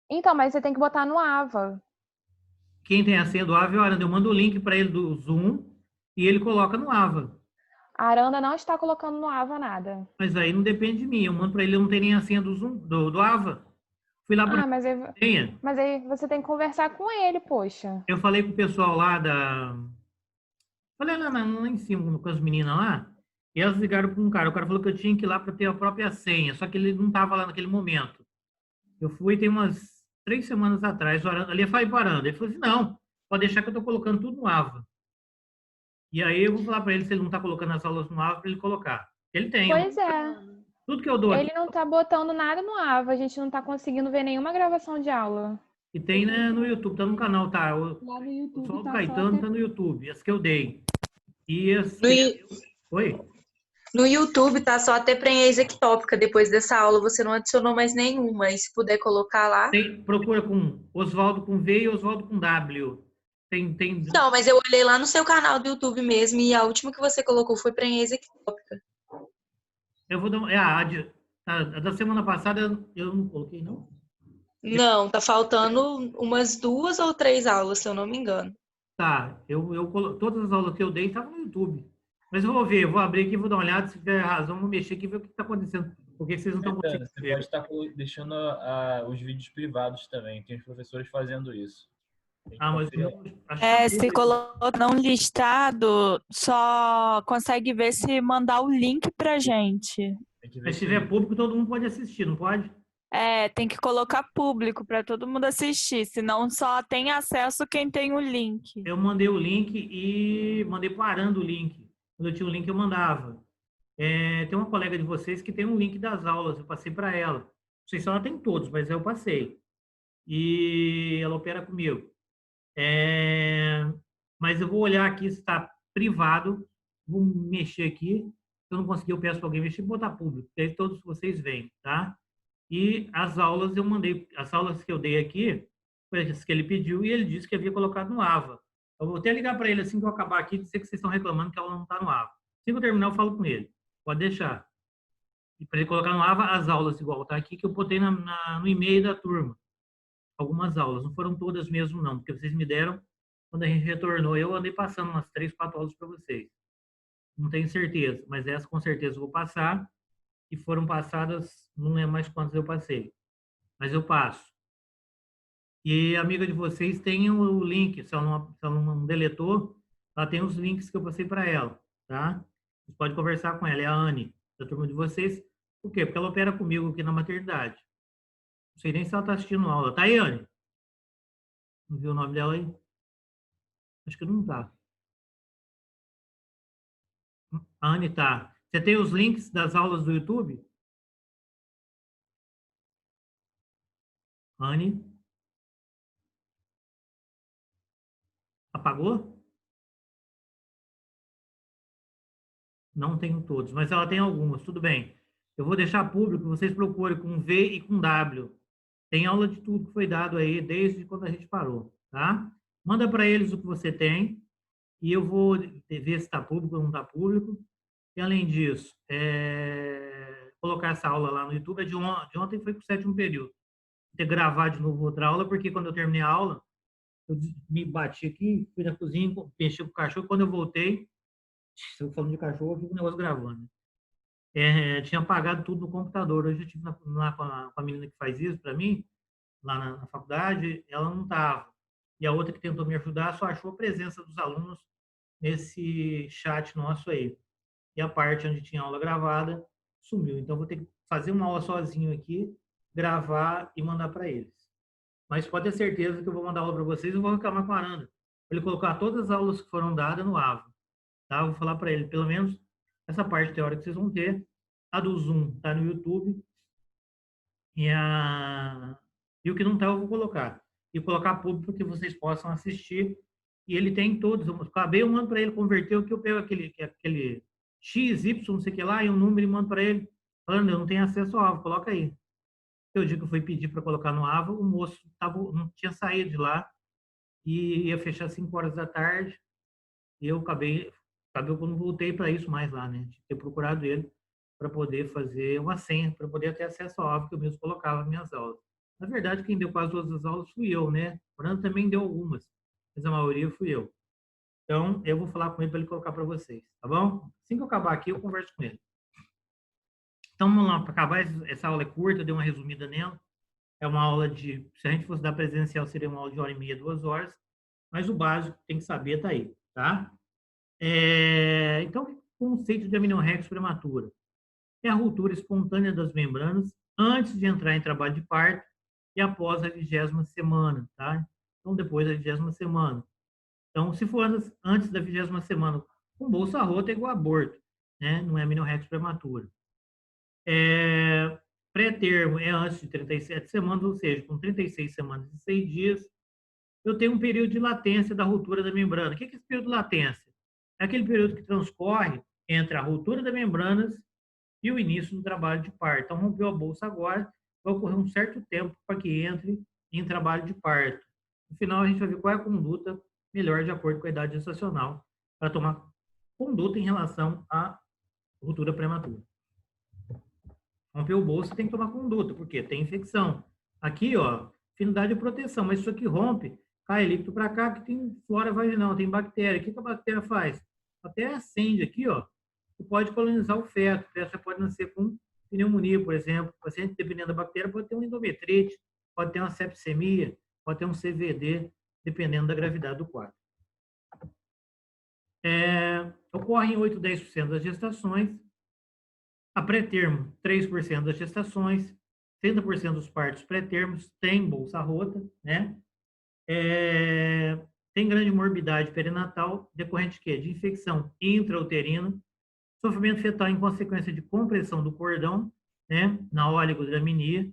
Então, mas você tem que botar no AVA. Quem tem a senha do AVA é o Aranda. Eu mando o link para ele do Zoom e ele coloca no AVA. A Aranda não está colocando no AVA nada. Mas aí não depende de mim. Eu mando para ele, eu não tenho nem a senha do Zoom, do AVA. Fui lá para mas aí você tem que conversar com ele, poxa. Eu falei com o pessoal lá da... Falei lá em cima com as meninas lá, e elas ligaram para um cara. O cara falou que eu tinha que ir lá para ter a própria senha, só que ele não estava lá naquele momento. Eu fui, tem umas 3 semanas atrás, ali eu falei parando. Ele falou assim, não, pode deixar que eu estou colocando tudo no AVA. E aí eu vou falar para ele, se ele não está colocando as aulas no AVA, para ele colocar. Ele tem. Pois é. Tudo que eu dou Ele aqui. não está botando nada no AVA, a gente não está conseguindo ver nenhuma gravação de aula. E tem, né, no YouTube, tá no canal, tá? Lá no YouTube Só o tá Caetano só tá no YouTube, as que eu dei. E as... Oi? No YouTube tá só a T-prenhese ectópica. Depois dessa aula você não adicionou mais nenhuma. E se puder colocar lá. Procura com Oswaldo com V e Oswaldo com W. Tem... Não, mas eu olhei lá no seu canal do YouTube mesmo e a última que você colocou foi prenhese ectópica. Eu vou dar... a da semana passada eu não coloquei, não? Não, tá faltando umas 2 ou 3 aulas, se eu não me engano. Tá, todas as aulas que eu dei estavam no YouTube. Mas eu vou ver, eu vou abrir aqui, vou dar uma olhada, se tiver razão, vou mexer aqui e ver o que está acontecendo. Por que vocês não estão conseguindo Você ver? pode estar deixando os vídeos privados também. Tem os professores fazendo isso. Mas se colocar não listado, só consegue ver se mandar o link pra gente. Mas se tiver público, todo mundo pode assistir, não pode? Tem que colocar público para todo mundo assistir, senão só tem acesso quem tem o link. Eu mandei o link e mandei para o Aranda o link. Quando eu tinha o link, eu mandava. Tem uma colega de vocês que tem um link das aulas, eu passei para ela. Não sei se ela tem todos, mas eu passei. E ela opera comigo. Mas eu vou olhar aqui se está privado, vou mexer aqui. Se eu não conseguir, eu peço para alguém mexer e botar público, porque aí todos vocês veem, tá? E as aulas eu mandei, as aulas que eu dei aqui, foi as que ele pediu e ele disse que havia colocado no AVA. Eu vou até ligar para ele assim que eu acabar aqui, dizer que vocês estão reclamando que a aula não está no AVA. Assim que eu terminar, eu falo com ele. Pode deixar. E para ele colocar no AVA as aulas igual tá aqui, que eu botei no e-mail da turma. Algumas aulas, não foram todas mesmo não, porque vocês me deram, quando a gente retornou, eu andei passando umas 3, 4 aulas para vocês. Não tenho certeza, mas essa com certeza eu vou passar. E foram passadas, não lembro mais quantas eu passei. Mas eu passo. E a amiga de vocês tem o link, se ela não deletou, ela tem os links que eu passei para ela, tá? Vocês podem conversar com ela, é a Anne, da turma de vocês. Por quê? Porque ela opera comigo aqui na maternidade. Não sei nem se ela está assistindo aula. Tá aí, Anne? Não viu o nome dela aí? Acho que não tá. A Anne tá. Você tem os links das aulas do YouTube? Anne? Apagou? Não tenho todos, mas ela tem algumas, tudo bem. Eu vou deixar público, vocês procurem com V e com W. Tem aula de tudo que foi dado aí, desde quando a gente parou, tá? Manda para eles o que você tem, e eu vou ver se está público ou não está público. E, além disso, colocar essa aula lá no YouTube. De ontem foi para o 7º período. Ter gravar de novo outra aula, porque quando eu terminei a aula, eu me bati aqui, fui na cozinha, mexi com o cachorro. Quando eu voltei, eu falando de cachorro, eu fico o negócio gravando. Tinha apagado tudo no computador. Hoje eu estive lá com a menina que faz isso para mim, lá na faculdade, ela não estava. E a outra que tentou me ajudar só achou a presença dos alunos nesse chat nosso aí. E a parte onde tinha aula gravada sumiu. Então, vou ter que fazer uma aula sozinho aqui, gravar e mandar para eles. Mas pode ter certeza que eu vou mandar aula para vocês e eu vou reclamar com a Aranda, para ele colocar todas as aulas que foram dadas no AVA. Tá? Eu vou falar para ele, pelo menos, essa parte teórica que vocês vão ter. A do Zoom está no YouTube. E o que não está, eu vou colocar. E colocar público que vocês possam assistir. E ele tem todos. Eu mando para ele converter o que eu pego aquele X, Y, não sei o que lá, e um número e mando para ele. Falando, eu não tenho acesso ao AVA, coloca aí. O dia que eu fui pedir para colocar no AVA, o moço não tinha saído de lá e ia fechar às 5 horas da tarde. E eu acabei quando voltei para isso mais lá, né? De ter procurado ele para poder fazer uma senha, para poder ter acesso ao AVA que eu mesmo colocava nas minhas aulas. Na verdade, quem deu quase todas as aulas fui eu, né? O Fernando também deu algumas, mas a maioria fui eu. Então, eu vou falar com ele para ele colocar para vocês, tá bom? Assim que eu acabar aqui, eu converso com ele. Então, vamos lá, para acabar, essa aula é curta, eu dei uma resumida nela. É uma aula se a gente fosse dar presencial, seria uma aula de 1h30, 2 horas, mas o básico que tem que saber está aí, tá? Então, o conceito de amniorrex prematura é a ruptura espontânea das membranas antes de entrar em trabalho de parto e após a 20ª semana, tá? Então, depois da 20ª semana. Então, se for antes da 20ª semana, com bolsa rota é igual aborto, né? Não é amniorrex prematura. Pré-termo é antes de 37 semanas, ou seja, com 36 semanas e 6 dias, eu tenho um período de latência da ruptura da membrana. O que é esse período de latência? É aquele período que transcorre entre a ruptura das membranas e o início do trabalho de parto. Então, rompeu a bolsa agora, vai ocorrer um certo tempo para que entre em trabalho de parto. No final, a gente vai ver qual é a conduta melhor de acordo com a idade gestacional para tomar conduta em relação à ruptura prematura. Rompeu o bolso, tem que tomar conduta, porque tem infecção. Aqui, ó, finalidade de proteção, mas isso aqui rompe, cai líquido para cá, que tem flora vaginal, tem bactéria. O que a bactéria faz? Até acende aqui, ó, e pode colonizar o feto. O feto pode nascer com pneumonia, por exemplo. O paciente, dependendo da bactéria, pode ter uma endometrite, pode ter uma sepsemia, pode ter um CVD, dependendo da gravidade do quadro. Ocorre em 8 a 10% das gestações. A pré-termo, 3% das gestações, 30% dos partos pré-termos tem bolsa rota, né? Tem grande morbidade perinatal, decorrente de quê? De infecção intrauterina, sofrimento fetal em consequência de compressão do cordão, né? Na oligodramina,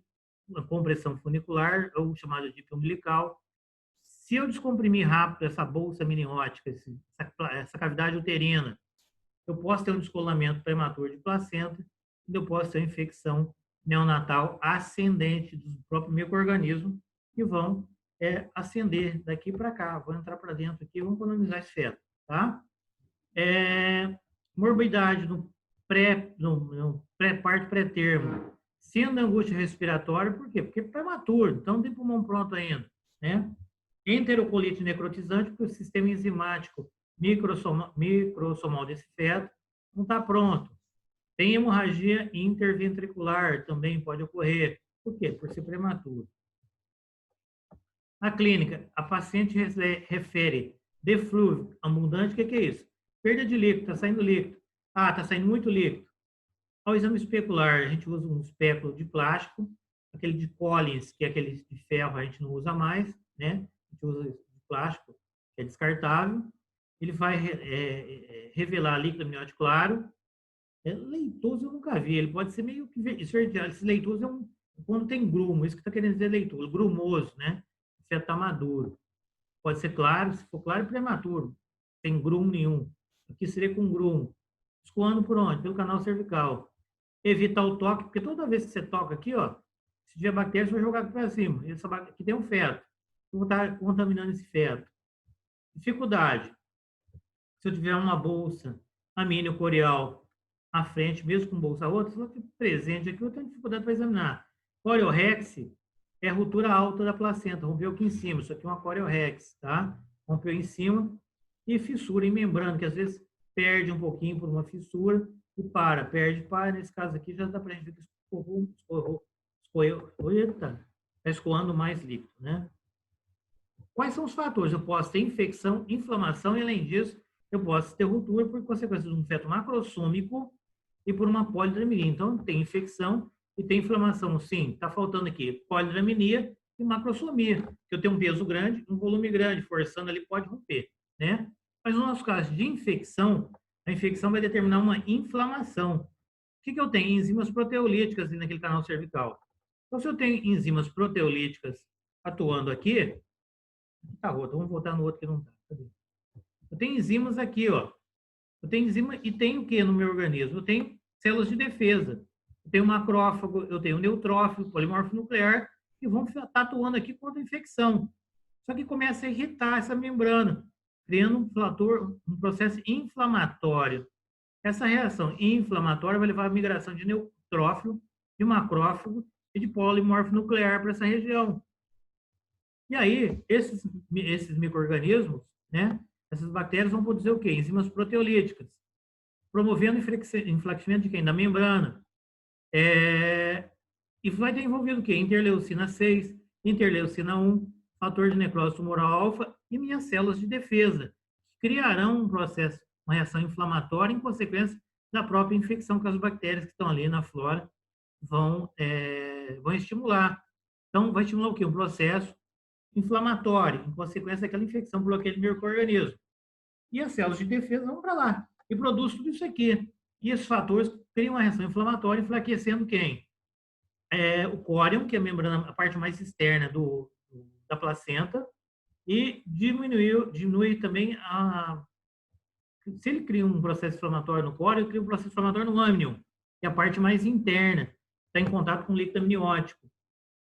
compressão funicular, ou chamada de umbilical. Se eu descomprimir rápido essa bolsa amniótica, essa cavidade uterina, eu posso ter um descolamento prematuro de placenta, e eu posso ter uma infecção neonatal ascendente do próprio micro-organismo, que vão ascender daqui para cá, vão entrar para dentro aqui, vão colonizar esse feto, tá? Morbidade no pré-parto, pré-termo, sendo angústia respiratória, por quê? Porque é prematuro, então não tem pulmão pronto ainda, né? Enterocolite necrotizante, porque o sistema enzimático microsomal desse feto não está pronto. Tem hemorragia interventricular, também pode ocorrer. Por quê? Por ser prematuro. Na clínica, a paciente refere deflúvio abundante. O que é isso? Perda de líquido, está saindo líquido. Ah, está saindo muito líquido. Ao exame especular, a gente usa um espéculo de plástico, aquele de Collins, que é aquele de ferro, a gente não usa mais, né? A gente usa de plástico, que é descartável. Ele vai revelar líquido amniótico claro. Leitoso eu nunca vi, ele pode ser meio que esverdeado. Esse leitoso é quando tem grumo, isso que está querendo dizer leitoso, grumoso, né? O feto está maduro. Pode ser claro, se for claro, é prematuro, sem grumo nenhum. Aqui seria com grumo. Escoando por onde? Pelo canal cervical. Evitar o toque, porque toda vez que você toca aqui, ó, se tiver bactéria, você vai jogar aqui para cima. Aqui tem um feto. Eu vou estar contaminando esse feto. Dificuldade. Se eu tiver uma bolsa amínio-coreal à frente, mesmo com bolsa outra, só que presente aqui eu tenho dificuldade para examinar. Coriorex é a ruptura alta da placenta, rompeu aqui em cima, isso aqui é uma coriorex, tá? Rompeu em cima, e fissura em membrana, que às vezes perde um pouquinho por uma fissura e perde, nesse caso aqui já dá para a gente ver que está escoando mais líquido, né? Quais são os fatores? Eu posso ter infecção, inflamação, e além disso, eu posso ter ruptura por consequência de um feto macrossômico e por uma polidraminia. Então, tem infecção e tem inflamação, sim. Está faltando aqui polidraminia e macrossomia, que eu tenho um peso grande, um volume grande, forçando ali pode romper, né? Mas no nosso caso de infecção, a infecção vai determinar uma inflamação. O que eu tenho? Enzimas proteolíticas naquele canal cervical. Então, se eu tenho enzimas proteolíticas atuando aqui, tá roto, vamos voltar no outro que não tá. Cadê? Eu tenho enzimas aqui, ó. Eu tenho enzima e tenho o que no meu organismo? Eu tenho células de defesa. Eu tenho macrófago, eu tenho neutrófilo, polimorfo nuclear, que vão estar atuando aqui contra a infecção. Só que começa a irritar essa membrana, criando um processo inflamatório. Essa reação inflamatória vai levar à migração de neutrófilo, de macrófago e de polimorfo nuclear para essa região. E aí, esses micro-organismos, né, essas bactérias vão produzir o quê? Enzimas proteolíticas, promovendo enfraquecimento de quem? Da membrana. E vai ter envolvido o quê? Interleucina 6, interleucina 1, fator de necrose tumoral alfa e minhas células de defesa, que criarão um processo, uma reação inflamatória em consequência da própria infecção que as bactérias que estão ali na flora vão estimular. Então, vai estimular o quê? Um processo inflamatório, em consequência daquela infecção por aquele micro-organismo. E as células de defesa vão para lá e produz tudo isso aqui. E esses fatores criam uma reação inflamatória, enfraquecendo quem? O córion, que é a membrana, a parte mais externa da placenta, e diminui também se ele cria um processo inflamatório no córion, ele cria um processo inflamatório no âmnion, que é a parte mais interna, está em contato com o líquido amniótico.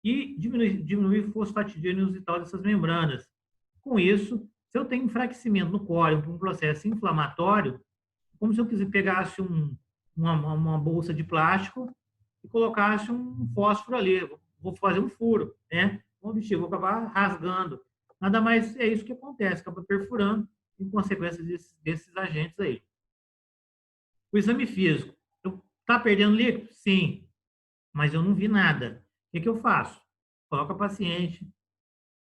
E diminui o fosfatidina inusital dessas membranas. Com isso, se eu tenho enfraquecimento no córion por um processo inflamatório, como se eu pegasse uma bolsa de plástico e colocasse um fósforo ali, vou fazer um furo, né? O objetivo, vou acabar rasgando. Nada mais é isso que acontece, acaba perfurando em consequência desses agentes aí. O exame físico. Está perdendo líquido? Sim, mas eu não vi nada. O que eu faço? Coloco a paciente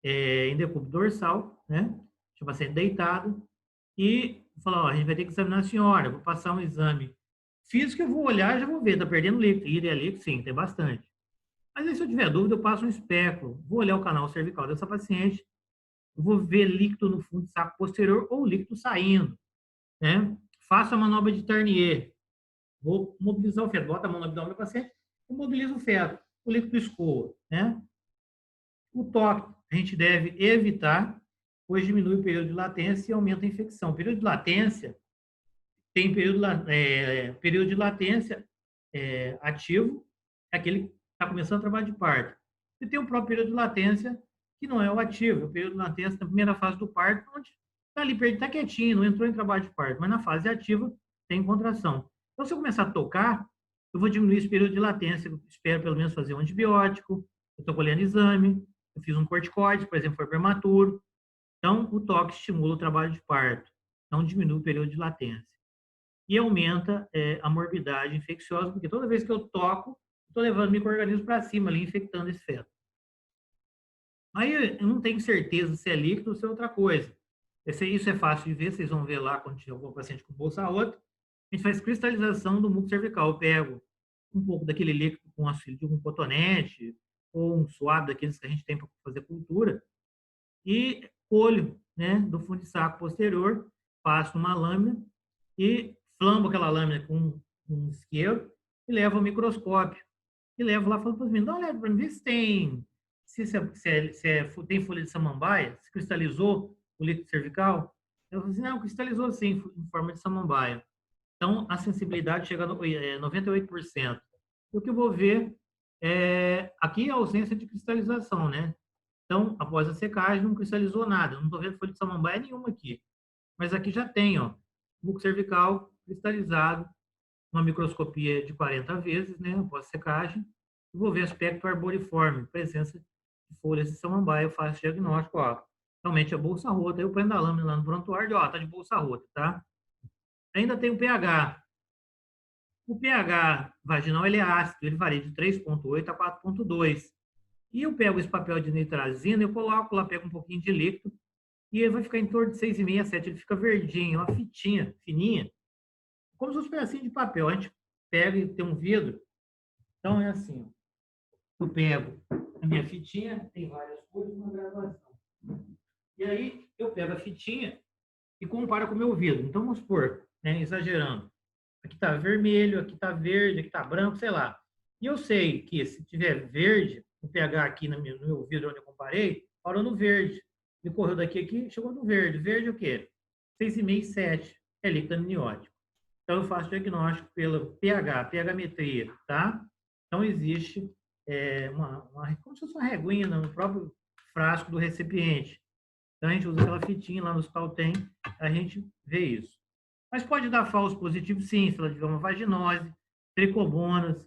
em decúbito dorsal, né? Deixa o paciente deitado e falo, a gente vai ter que examinar a senhora, vou passar um exame físico, eu vou olhar e já vou ver, está perdendo líquido. Iria líquido? Sim, tem bastante. Mas aí, se eu tiver dúvida, eu passo um espéculo, vou olhar o canal cervical dessa paciente, eu vou ver líquido no fundo do saco posterior ou líquido saindo, né? Faço a manobra de Tarnier, vou mobilizar o feto, bota a mão no abdômen do paciente e mobilizo o feto, o líquido escoa, né? O toque a gente deve evitar, pois diminui o período de latência e aumenta a infecção. O período de latência tem período de latência ativo, é aquele que está começando o trabalho de parto. E tem o próprio período de latência, que não é o ativo, é o período de latência na primeira fase do parto, onde está ali, está quietinho, não entrou em trabalho de parto, mas na fase ativa tem contração. Então, se eu começar a tocar, eu vou diminuir esse período de latência, eu espero pelo menos fazer um antibiótico, eu estou colhendo exame, eu fiz um corticoide, por exemplo, foi prematuro. Então, o toque estimula o trabalho de parto, não diminui o período de latência. E aumenta a morbidade infecciosa, porque toda vez que eu toco, estou levando o micro-organismo para cima, ali, infectando esse feto. Aí eu não tenho certeza se é líquido ou se é outra coisa. Isso é fácil de ver, vocês vão ver lá quando tiver algum paciente com bolsa outra. A gente faz cristalização do muco cervical. Eu pego um pouco daquele líquido com auxílio de um cotonete ou um suave daqueles que a gente tem para fazer cultura e colho, né, do fundo de saco posterior, passo numa lâmina e flambo aquela lâmina com um isqueiro e levo ao microscópio. E levo lá falando para os meninos, dá uma olhada para mim, vê se tem, tem folha de samambaia, se cristalizou o líquido cervical. Eu falei assim, não, cristalizou sim, em forma de samambaia. Então, a sensibilidade chega a 98%. O que eu vou ver aqui é a ausência de cristalização, né? Então, após a secagem, não cristalizou nada. Não estou vendo folha de samambaia nenhuma aqui. Mas aqui já tem, ó, muco cervical cristalizado uma microscopia de 40 vezes, né, após secagem, e vou ver aspecto arboriforme, presença de folhas de samambaia, eu faço diagnóstico, ó, realmente é bolsa rota, eu prendo a lâmina lá no prontuário, ó, tá de bolsa rota, tá? Ainda tem o pH. O pH vaginal ele é ácido, ele varia de 3,8 a 4,2. E eu pego esse papel de nitrazina, eu coloco lá, pego um pouquinho de líquido, e ele vai ficar em torno de 6,5 a 7. Ele fica verdinho, uma fitinha, fininha, como se fosse um pedacinho de papel. A gente pega e tem um vidro. Então é assim, ó. Eu pego a minha fitinha, tem várias cores, uma gravação. E aí eu pego a fitinha e comparo com o meu vidro. Então vamos supor, né, exagerando. Aqui está vermelho, aqui está verde, aqui está branco, sei lá. E eu sei que se tiver verde, o pH aqui no meu vidro onde eu comparei, parou no verde. Ele correu daqui aqui, chegou no verde. Verde é o quê? 6,5, 7. É líquido amniótico. Então eu faço diagnóstico pelo pH, pH-metria, tá? Então existe como se fosse uma reguinha no próprio frasco do recipiente. Então a gente usa aquela fitinha, lá no hospital tem, a gente vê isso. Mas pode dar falso positivo, sim, se ela tiver uma vaginose, tricomonas,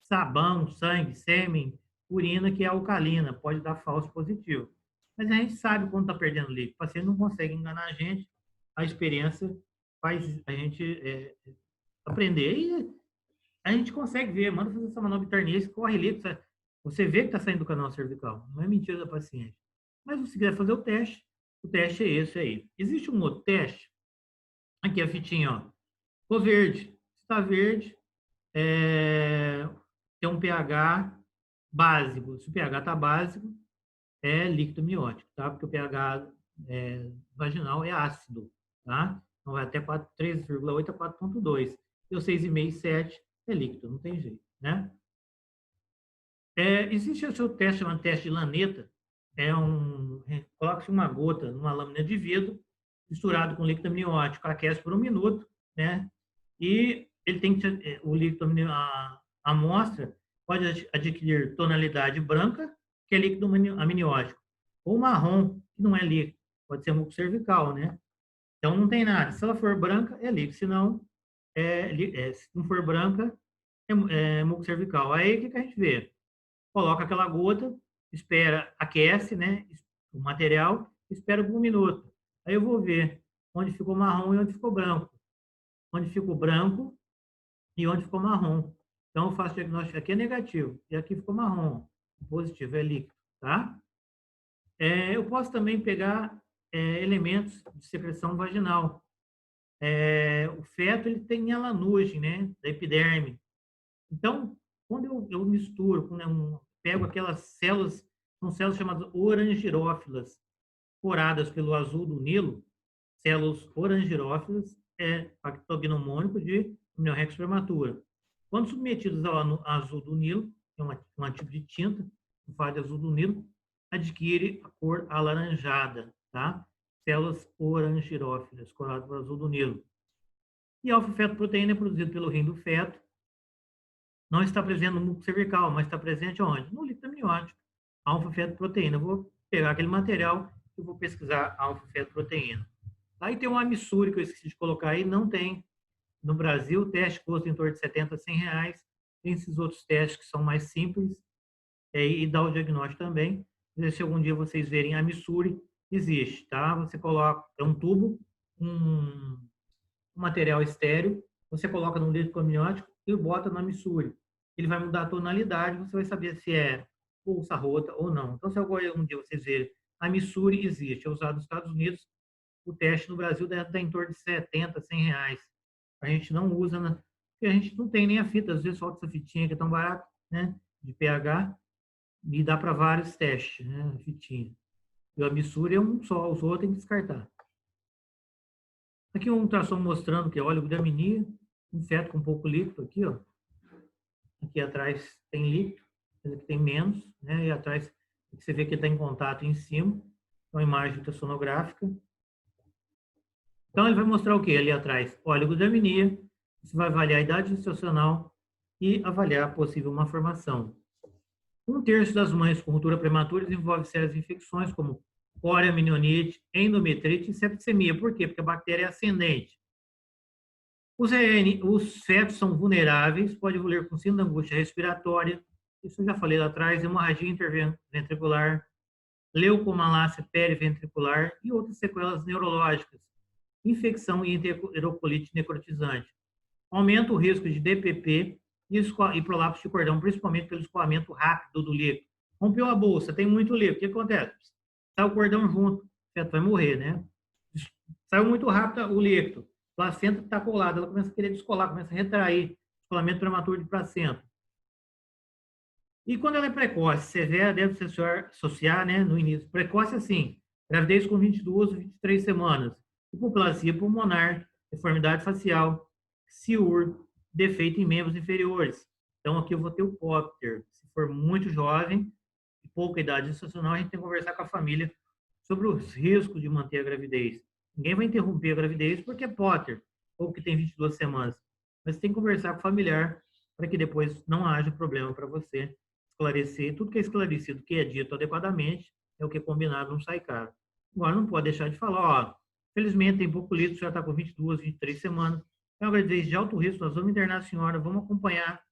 sabão, sangue, sêmen, urina, que é alcalina, pode dar falso positivo. Mas a gente sabe quando está perdendo líquido. O paciente não consegue enganar a gente, a experiência faz a gente aprender. E a gente consegue ver, manda fazer essa manobra tarnês, corre líquido, você vê que está saindo do canal cervical, não é mentira da paciente. Mas se quiser fazer o teste é esse aí. Existe um outro teste. Aqui a fitinha, ó. Ficou verde. Se está verde, tem um pH básico. Se o pH está básico, é líquido amniótico, tá? Porque o pH vaginal é ácido, tá? Então vai até 3,8 a 4,2. E o 6,5 e 7 é líquido, não tem jeito, né? Existe o seu teste, chamado teste de Lanetta. Coloca-se uma gota numa lâmina de vidro, misturado com líquido amniótico, aquece por 1 minuto, né? E ele tem que o líquido a amostra pode adquirir tonalidade branca, que é líquido amniótico, ou marrom, que não é líquido, pode ser muco cervical, né? Então não tem nada. Se ela for branca, é líquido, se não, se não for branca, é muco cervical. Aí o que a gente vê? Coloca aquela gota, espera, aquece, né, o material, espera por 1 minuto. Aí eu vou ver onde ficou marrom e onde ficou branco. Onde ficou branco e onde ficou marrom. Então, eu faço diagnóstico, aqui é negativo, e aqui ficou marrom. O positivo é líquido, tá? Eu posso também pegar elementos de secreção vaginal. O feto, ele tem melanugem, né, da epiderme. Então, quando eu misturo, quando pego aquelas células, são células chamadas orangirófilas, coradas pelo azul do Nilo, células orangirófilas, pactognomônico de Amniorex prematura. Quando submetidos ao azul do Nilo, que é um tipo de tinta, o fato de azul do Nilo, adquire a cor alaranjada, tá? Células orangirófilas, coradas pelo azul do Nilo. E a alfa-fetoproteína é produzida pelo rim do feto, não está presente no muco cervical, mas está presente onde? No líquido amniótico, alfa-fetoproteína. Eu vou pegar aquele material e vou pesquisar alfa-fetoproteína. Aí tem um Amissure, que eu esqueci de colocar aí, não tem no Brasil. O teste custa em torno de R$70 a R$100. Tem esses outros testes que são mais simples e dá o diagnóstico também. Se algum dia vocês verem Amissure, existe, tá? Você coloca, é um tubo, um material estéreo, você coloca no líquido amniótico e bota no Amissure. Ele vai mudar a tonalidade, você vai saber se é bolsa rota ou não. Então, se algum dia vocês verem, a Amissure existe, é usado nos Estados Unidos. O teste no Brasil deve dar em torno de R$70 a R$100. A gente não usa, porque a gente não tem nem a fita, às vezes solta essa fitinha que é tão barata, né, de pH, e dá para vários testes, né, a fitinha. E o Amissure é um só, os outros tem que descartar. Aqui um ultrassom mostrando que é óleo gramínea, um feto com pouco líquido aqui, ó. Aqui atrás tem líquido, aqui tem menos, né? E atrás você vê que está em contato em cima, uma imagem ultrassonográfica. Então ele vai mostrar o que ali atrás? Óleo gramínea, você vai avaliar a idade gestacional e avaliar a possível malformação. 1/3 das mães com ruptura prematura desenvolve sérias infecções como cória, menionite, endometrite e septicemia. Por quê? Porque a bactéria é ascendente. Os fetos são vulneráveis, pode evoluir com síndrome de angústia respiratória, isso eu já falei lá atrás, hemorragia interventricular, leucomalácia periventricular e outras sequelas neurológicas, infecção e enterocolite necrotizante. Aumenta o risco de DPP e prolapso de cordão, principalmente pelo escoamento rápido do líquido. Rompeu a bolsa, tem muito líquido, o que acontece? Sai o cordão junto, o feto vai morrer, né? Saiu muito rápido o líquido, a placenta está colada, ela começa a querer descolar, começa a retrair, descolamento prematuro de placenta. E quando ela é precoce, severa, deve se associar, né, no início. Precoce, assim, gravidez com 22, 23 semanas, hipoplasia pulmonar, deformidade facial, CIUR, defeito em membros inferiores. Então, aqui eu vou ter o Potter. Se for muito jovem e pouca idade gestacional, a gente tem que conversar com a família sobre os riscos de manter a gravidez. Ninguém vai interromper a gravidez porque é Potter, ou que tem 22 semanas. Mas tem que conversar com o familiar para que depois não haja problema para você esclarecer. Tudo que é esclarecido, que é dito adequadamente, é o que é combinado, não sai caro. Agora, não pode deixar de falar, ó, felizmente tem pouco líquido, já está com 22, 23 semanas. É uma gravidez de alto risco, nós vamos internar a senhora, vamos acompanhar,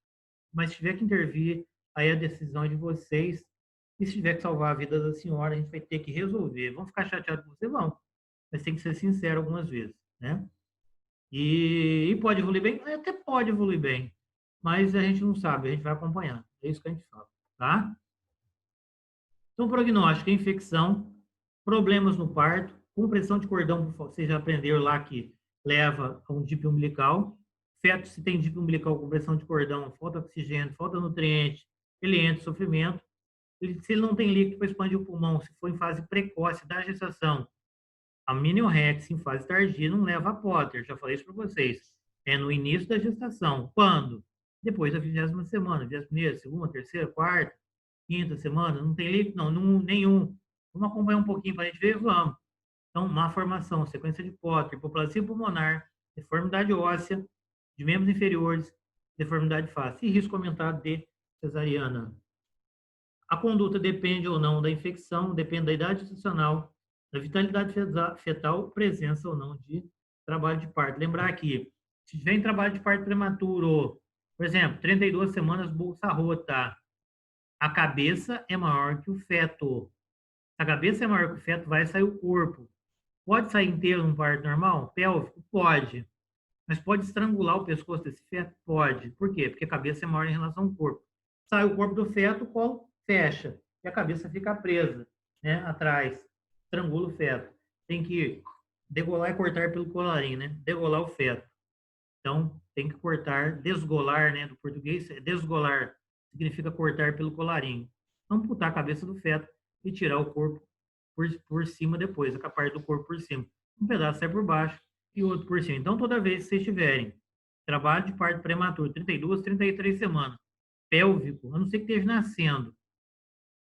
mas se tiver que intervir, aí a decisão é de vocês. E se tiver que salvar a vida da senhora, a gente vai ter que resolver. Vão ficar chateados com você? Vão. Mas tem que ser sincero algumas vezes, né? E pode evoluir bem? Até pode evoluir bem, mas a gente não sabe, a gente vai acompanhar. É isso que a gente fala, tá? Então, prognóstico, infecção, problemas no parto, compressão de cordão, você já aprendeu lá que leva a um DIP umbilical. Feto, se tem DIP umbilical, compressão de cordão, falta oxigênio, falta nutriente, ele entra em sofrimento. Se ele não tem líquido para expandir o pulmão, se for em fase precoce da gestação, a Miniorex em fase tardia não leva a Potter, já falei isso para vocês. É no início da gestação. Quando? Depois da 20ª semana, 21ª, segunda, terceira, quarta, quinta semana, não tem líquido? Não, nenhum. Vamos acompanhar um pouquinho para a gente ver? Vamos. Então, má formação, sequência de Potter, hipoplasia pulmonar, deformidade óssea, de membros inferiores, deformidade fácil e risco aumentado de cesariana. A conduta depende ou não da infecção, depende da idade gestacional, da vitalidade fetal, presença ou não de trabalho de parto. Lembrar aqui, se tiver em trabalho de parto prematuro, por exemplo, 32 semanas, bolsa rota, a cabeça é maior que o feto. Se a cabeça é maior que o feto, vai sair o corpo. Pode sair inteiro num parto normal? Pélvico? Pode. Mas pode estrangular o pescoço desse feto? Pode. Por quê? Porque a cabeça é maior em relação ao corpo. Sai o corpo do feto, o colo fecha. E a cabeça fica presa, né, atrás. Estrangula o feto. Tem que degolar e cortar pelo colarinho, né? Degolar o feto. Então, tem que cortar, desgolar, né? Do português, desgolar significa cortar pelo colarinho. Não amputar a cabeça do feto e tirar o corpo por cima depois, a parte do corpo por cima. Um pedaço sai por baixo e outro por cima. Então, toda vez que vocês tiverem trabalho de parto prematuro, 32, 33 semanas, pélvico, a não ser que esteja nascendo,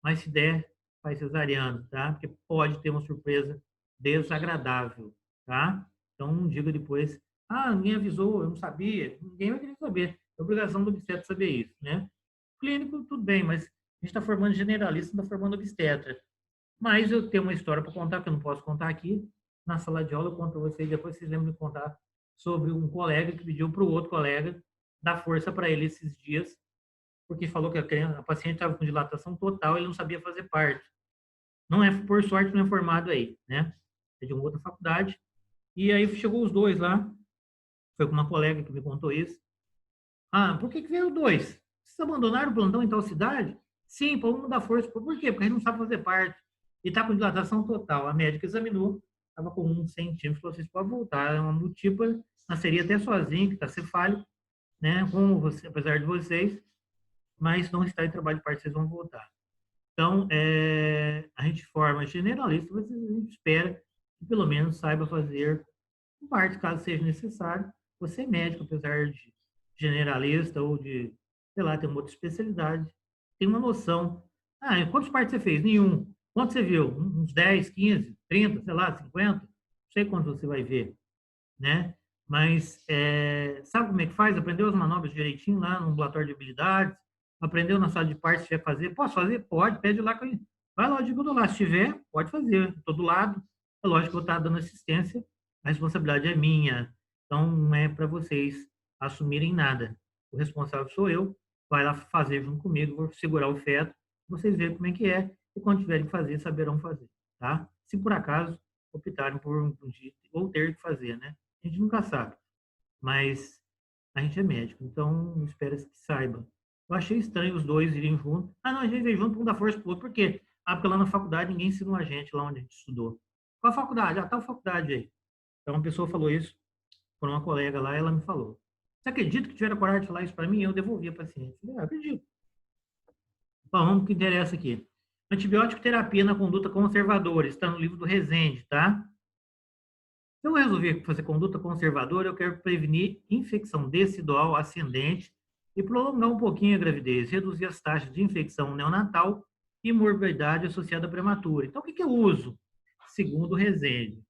mas se der, faz cesariano, tá? Porque pode ter uma surpresa desagradável, tá? Então, não diga depois, ninguém avisou, eu não sabia. Ninguém vai querer saber. É obrigação do obstetra saber isso, né? Clínico, tudo bem, mas a gente está formando generalista, não está formando obstetra. Mas eu tenho uma história para contar, que eu não posso contar aqui. Na sala de aula eu conto para vocês, depois vocês lembram de contar sobre um colega que pediu para o outro colega dar força para ele esses dias, porque falou que a paciente estava com dilatação total e ele não sabia fazer parto. Não é, por sorte, não é formado aí, né? É de uma outra faculdade. E aí chegou os dois lá. Foi com uma colega que me contou isso. Por que veio dois? Vocês abandonaram o plantão em tal cidade? Sim, para um dar força. Por quê? Porque a gente não sabe fazer parto. E está com dilatação total. A médica examinou, estava com 1 centímetro, falou, vocês podem voltar. É uma múltipla, nasceria até sozinho, que está cefálico, né? Com você, apesar de vocês, mas não está em trabalho de parto, vocês vão voltar. Então, a gente forma generalista, mas a gente espera que pelo menos saiba fazer um parto, caso seja necessário. Você é médico, apesar de generalista ou de, sei lá, ter uma outra especialidade, tem uma noção. Quantos partos você fez? Nenhum. Quantos você viu? Uns 10, 15, 30, sei lá, 50? Não sei quantos você vai ver, né? Mas sabe como é que faz? Aprendeu as manobras direitinho lá no ambulatório de habilidades? Aprendeu na sala de parto, se tiver fazer? Posso fazer? Pode, pede lá. Vai lá, eu digo do lado. Se tiver, pode fazer. Estou do lado. É lógico que eu vou estar dando assistência. A responsabilidade é minha. Então, não é para vocês assumirem nada. O responsável sou eu, vai lá fazer junto comigo, vou segurar o feto, vocês verem como é que é, e quando tiverem que fazer, saberão fazer, tá? Se por acaso optarem por um dia, ou ter que fazer, né? A gente nunca sabe, mas a gente é médico, então espera que saiba. Eu achei estranho os dois irem junto. Ah, não, a gente veio junto para um dar força pro outro, por quê? Ah, porque lá na faculdade ninguém ensinou a gente, lá onde a gente estudou. Qual a faculdade? Ah, tal faculdade aí. Então, uma pessoa falou isso por uma colega lá, ela me falou. Você acredita que tiveram coragem de falar isso para mim? Eu devolvi a paciente. Eu falei, acredito. Bom, vamos para o que interessa aqui. Antibiótico terapia na conduta conservadora. Está no livro do Rezende, tá? Se eu resolver fazer conduta conservadora, eu quero prevenir infecção decidual ascendente e prolongar um pouquinho a gravidez, reduzir as taxas de infecção neonatal e morbidade associada à prematura. Então, o que eu uso? Segundo o Rezende,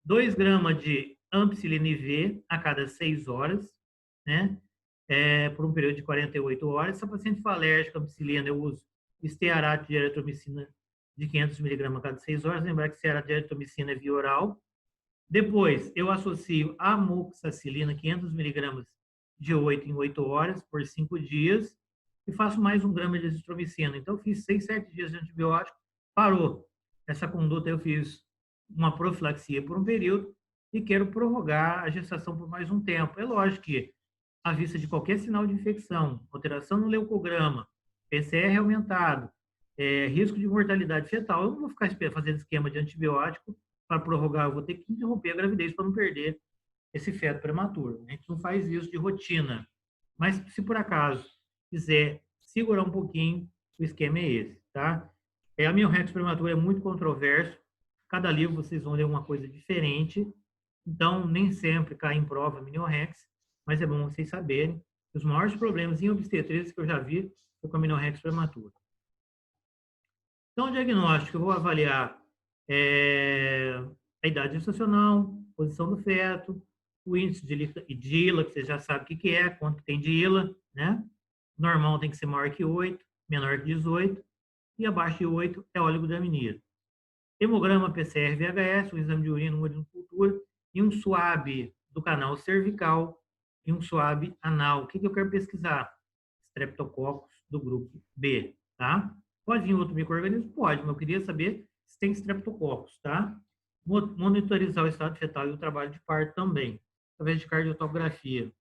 2 gramas de ampicilina IV a cada 6 horas, né? Por um período de 48 horas. Se a paciente for alérgica à ampicilina, eu uso estearato de eritromicina de 500 mg a cada 6 horas. Lembrar que estearato de eritromicina é via oral. Depois, eu associo amoxicilina, 500 mg de 8 em 8 horas, por 5 dias, e faço mais 1 grama de azitromicina. Então, eu fiz 6, 7 dias de antibiótico, parou. Essa conduta eu fiz uma profilaxia por um período e quero prorrogar a gestação por mais um tempo. É lógico que, à vista de qualquer sinal de infecção, alteração no leucograma, PCR aumentado, risco de mortalidade fetal, eu não vou ficar fazendo esquema de antibiótico para prorrogar, eu vou ter que interromper a gravidez para não perder esse feto prematuro. A gente não faz isso de rotina. Mas, se por acaso quiser segurar um pouquinho, o esquema é esse, tá? A amniorrex prematura é muito controverso. Cada livro vocês vão ler uma coisa diferente. Então, nem sempre cai em prova a amniorrex, mas é bom vocês saberem que os maiores problemas em obstetrícia que eu já vi foi com a amniorrex prematura. Então, o diagnóstico, eu vou avaliar a idade gestacional, posição do feto, o índice de ILA, que você já sabe o que é, quanto tem de ILA, né? Normal tem que ser maior que 8, menor que 18, e abaixo de 8 é oligodramina. Hemograma PCR VHS, um exame de urina, uma cultura, e um SWAB do canal cervical e um SWAB anal. O que eu quero pesquisar? Streptococcus do grupo B, tá? Pode vir outro micro-organismo? Pode, mas eu queria saber se tem streptococcus, tá? Monitorizar o estado fetal e o trabalho de parto também, através de cardiotocografia.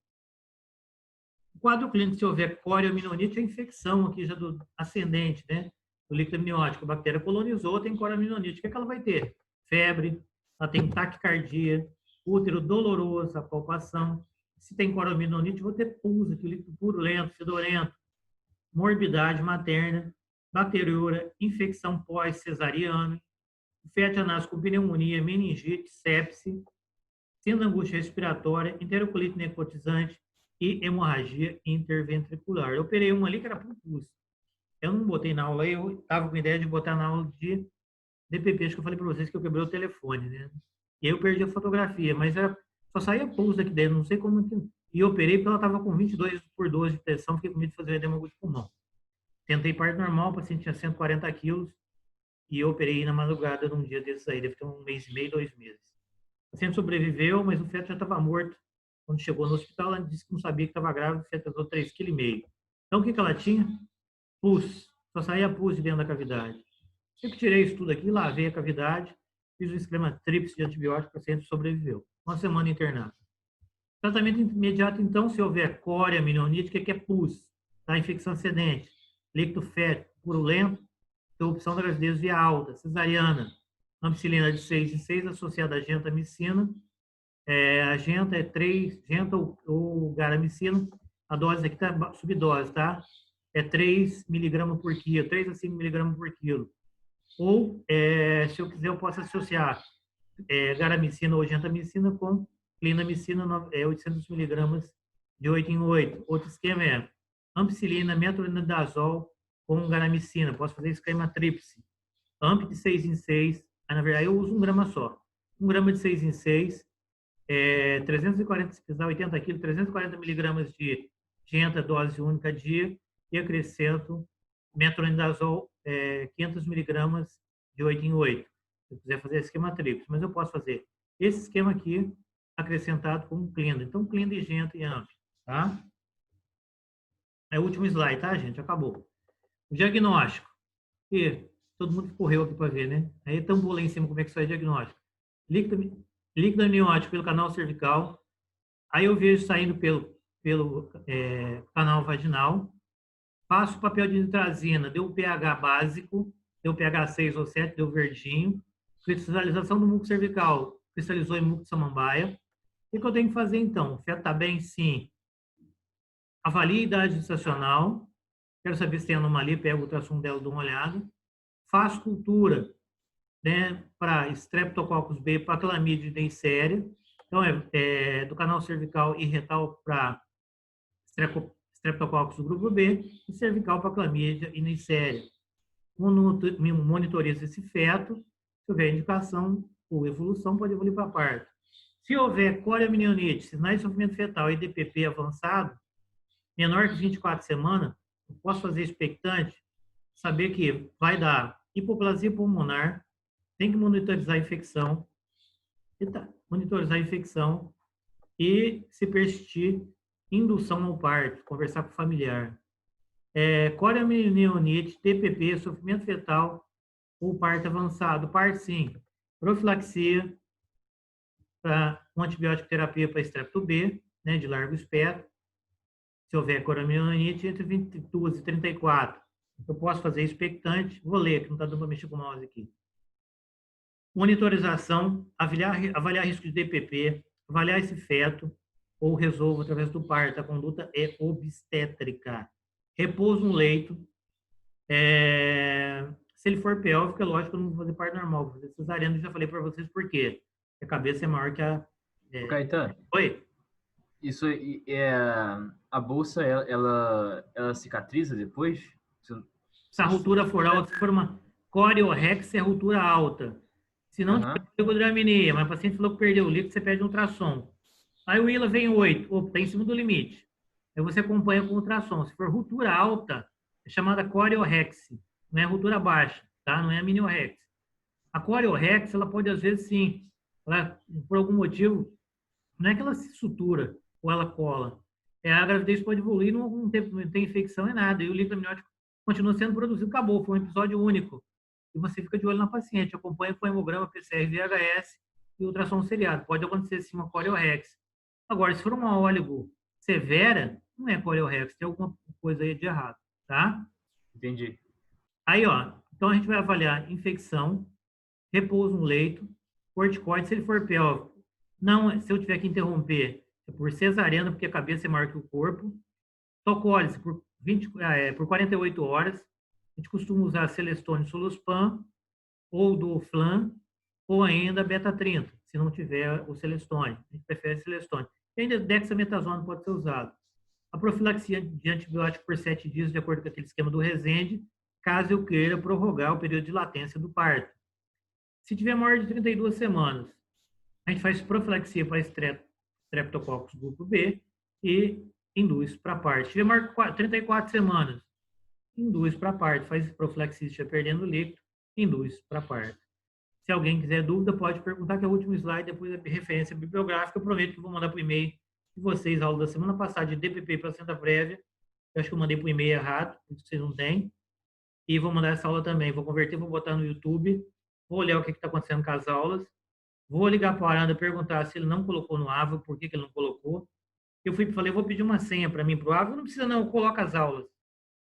O quadro clínico, se houver coriominonite, é infecção aqui já do ascendente, né? Do líquido amniótico. A bactéria colonizou, tem coriominonite. O que é que ela vai ter? Febre, ela tem taquicardia, útero doloroso, a palpação. Se tem coriominonite, vou ter pus aqui, líquido purulento, fedorento, morbidade materna, bacteriúria, infecção pós-cesariana, feto anásio com pneumonia, meningite, sepse, sendo angústia respiratória, enterocolite necrotizante e hemorragia interventricular. Eu operei uma ali que era por pus. Eu não botei na aula, eu estava com a ideia de botar na aula de DPP, acho que eu falei para vocês que eu quebrei o telefone, né? E aí eu perdi a fotografia, mas só saía pus daqui dentro, não sei como que... E eu operei porque ela estava com 22/12 de pressão, fiquei com medo de fazer edema agudo de pulmão. Tentei parto normal, o paciente tinha 140 quilos, e eu operei na madrugada num dia desses aí, deve ter 1 mês e meio, 2 meses. O paciente sobreviveu, mas o feto já estava morto. Quando chegou no hospital, ela disse que não sabia que estava grávida, o feto pesou 3,5 kg. Então, o que ela tinha? Pus. Só saía pus de dentro da cavidade. Eu tirei isso tudo aqui, lavei a cavidade, fiz o esquema tríplice de antibiótico, o paciente sobreviveu. 1 semana internada. Tratamento imediato, então, se houver cória, minionite, o que é pus? Tá? Infecção ascendente, líquido fético, purulento, interrupção da gravidez via alta, cesariana, ampicilina de 6 em 6, associada a gentamicina. A genta é 3, genta ou garamicina, a dose aqui está subdose, tá? É 3 mg por quilo, 3 a 5 mg por quilo. Ou, se eu quiser, eu posso associar garamicina ou gentamicina com clindamicina, 800 mg de 8 em 8. Outro esquema é ampicilina, metronidazol com garamicina. Posso fazer esquema tríplice. Amp de 6 em 6. Aí, na verdade, eu uso 1 grama só. 1 grama de 6 em 6. 340, se precisar, 80 kg, 340 mg de genta, dose única dia. E acrescento metronidazol, 500 mg de 8 em 8. Se eu quiser fazer esquema tríplice. Mas eu posso fazer esse esquema aqui acrescentado com clinda. Então, clinda e gento e ampli, tá? É o último slide, tá, gente? Acabou. O diagnóstico. E todo mundo correu aqui para ver, né? Aí tambor lá em cima como é que sai o diagnóstico. Líquido amniótico pelo canal cervical. Aí eu vejo saindo pelo canal vaginal. Passo o papel de nitrazina, deu o pH básico, deu pH 6 ou 7, deu verdinho. Cristalização do muco cervical, cristalizou em muco de samambaia. O que eu tenho que fazer então? O feto está bem? Sim. Avalie a idade gestacional. Quero saber se tem anomalia, pego o ultrassom dela, dou uma olhada. Faço cultura, né, para Streptococcus B, para clamídia e Neisseria. Então, do canal cervical e retal para Streptococcus do grupo B e cervical para clamídia e Neisseria. Monitoriza esse feto. Se houver indicação ou evolução, pode evoluir para parto. Se houver corioamnioniite, sinais de sofrimento fetal e DPP avançado, menor que 24 semanas, eu posso fazer expectante, saber que vai dar hipoplasia pulmonar, tem que monitorizar a infecção, e se persistir, indução ao parto, conversar com o familiar. Corioamnioniite, DPP, sofrimento fetal ou parto avançado. Parto, sim. Profilaxia, com antibiótico terapia para estrepto B, né, de largo espectro. Se houver corioamnioniite, entre 22 e 34. Eu posso fazer expectante. Vou ler, que não está dando para mexer com o mouse aqui. Monitorização, avaliar risco de DPP, avaliar esse feto, ou resolvo através do parto. A conduta é obstétrica. Repouso no leito. Se ele for pélvico, é lógico que eu não vou fazer parto normal, vou fazer cesariana. Eu já falei para vocês por quê. A cabeça é maior que a... Caetano, Oi? isso a bolsa, ela cicatriza depois? Se a ruptura for alta, se for uma coriorex, é ruptura alta. Se não tiver leucodramia, mas o paciente falou que perdeu o líquido, você pede um ultrassom. Aí o ILA vem 8, está em cima do limite. Aí você acompanha com ultrassom. Se for ruptura alta, é chamada coriorex, não é ruptura baixa, tá? Não é amniorrex. A coriorex, ela pode, às vezes, sim, por algum motivo, não é que ela se sutura ou ela cola. A gravidez pode evoluir, não tem infecção, é nada. E o líquido amniótico continua sendo produzido, acabou, foi um episódio único. E você fica de olho na paciente, acompanha com hemograma, PCR, VHS e ultrassom seriado. Pode acontecer, sim, uma coriorex. Agora, se for uma óligo severa, não é coriorex, tem alguma coisa aí de errado, tá? Entendi. Aí, ó, então a gente vai avaliar infecção, repouso no leito, corticoide, se ele for pélvico. Não, se eu tiver que interromper, é por cesariana, porque a cabeça é maior que o corpo. Tocólise por 48 horas. A gente costuma usar Celestone Soluspan, ou do Flan, ou ainda Beta-30, se não tiver o Celestone. A gente prefere Celestone. E ainda dexametasona pode ser usado. A profilaxia de antibiótico por 7 dias, de acordo com aquele esquema do Resende, caso eu queira prorrogar o período de latência do parto. Se tiver maior de 32 semanas, a gente faz profilaxia para Streptococcus grupo B e induz para parto. Se tiver maior de 34 semanas, induz para parto. Faz profilaxia, estiver perdendo líquido, induz para parto. Se alguém quiser dúvida, pode perguntar, que é o último slide, depois a referência bibliográfica. Eu prometo que vou mandar para o e-mail de vocês a aula da semana passada de DPP para placenta prévia. Eu acho que eu mandei para o e-mail errado, vocês não têm. E vou mandar essa aula também. Vou converter, vou botar no YouTube. Vou olhar o que está acontecendo com as aulas. Vou ligar para o Aranda, perguntar se ele não colocou no AVA, por que ele não colocou. Eu falei, vou pedir uma senha para mim para o AVA. Não precisa não, eu coloco as aulas.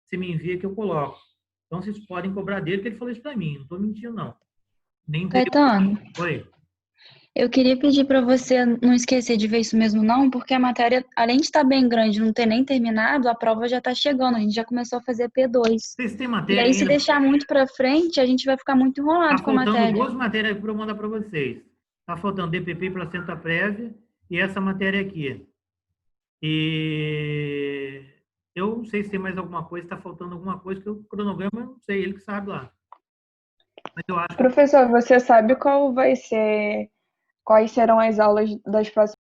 Você me envia que eu coloco. Então, vocês podem cobrar dele, que ele falou isso para mim. Não estou mentindo, não. Nem Caetano, Oi. eu queria pedir para você não esquecer de ver isso mesmo não, porque a matéria, além de estar bem grande, não ter nem terminado, a prova já está chegando, a gente já começou a fazer P2. Vocês têm E matéria aí, se ainda? deixar muito para frente, a gente vai ficar muito enrolado Está com a faltando matéria. 2 matérias para eu mandar para vocês. Está faltando DPP e placenta prévia e essa matéria aqui. E eu não sei se tem mais alguma coisa, está faltando alguma coisa, que o cronograma, eu não sei, ele que sabe lá. Mas eu acho que Professor, você sabe quais serão as aulas das próximas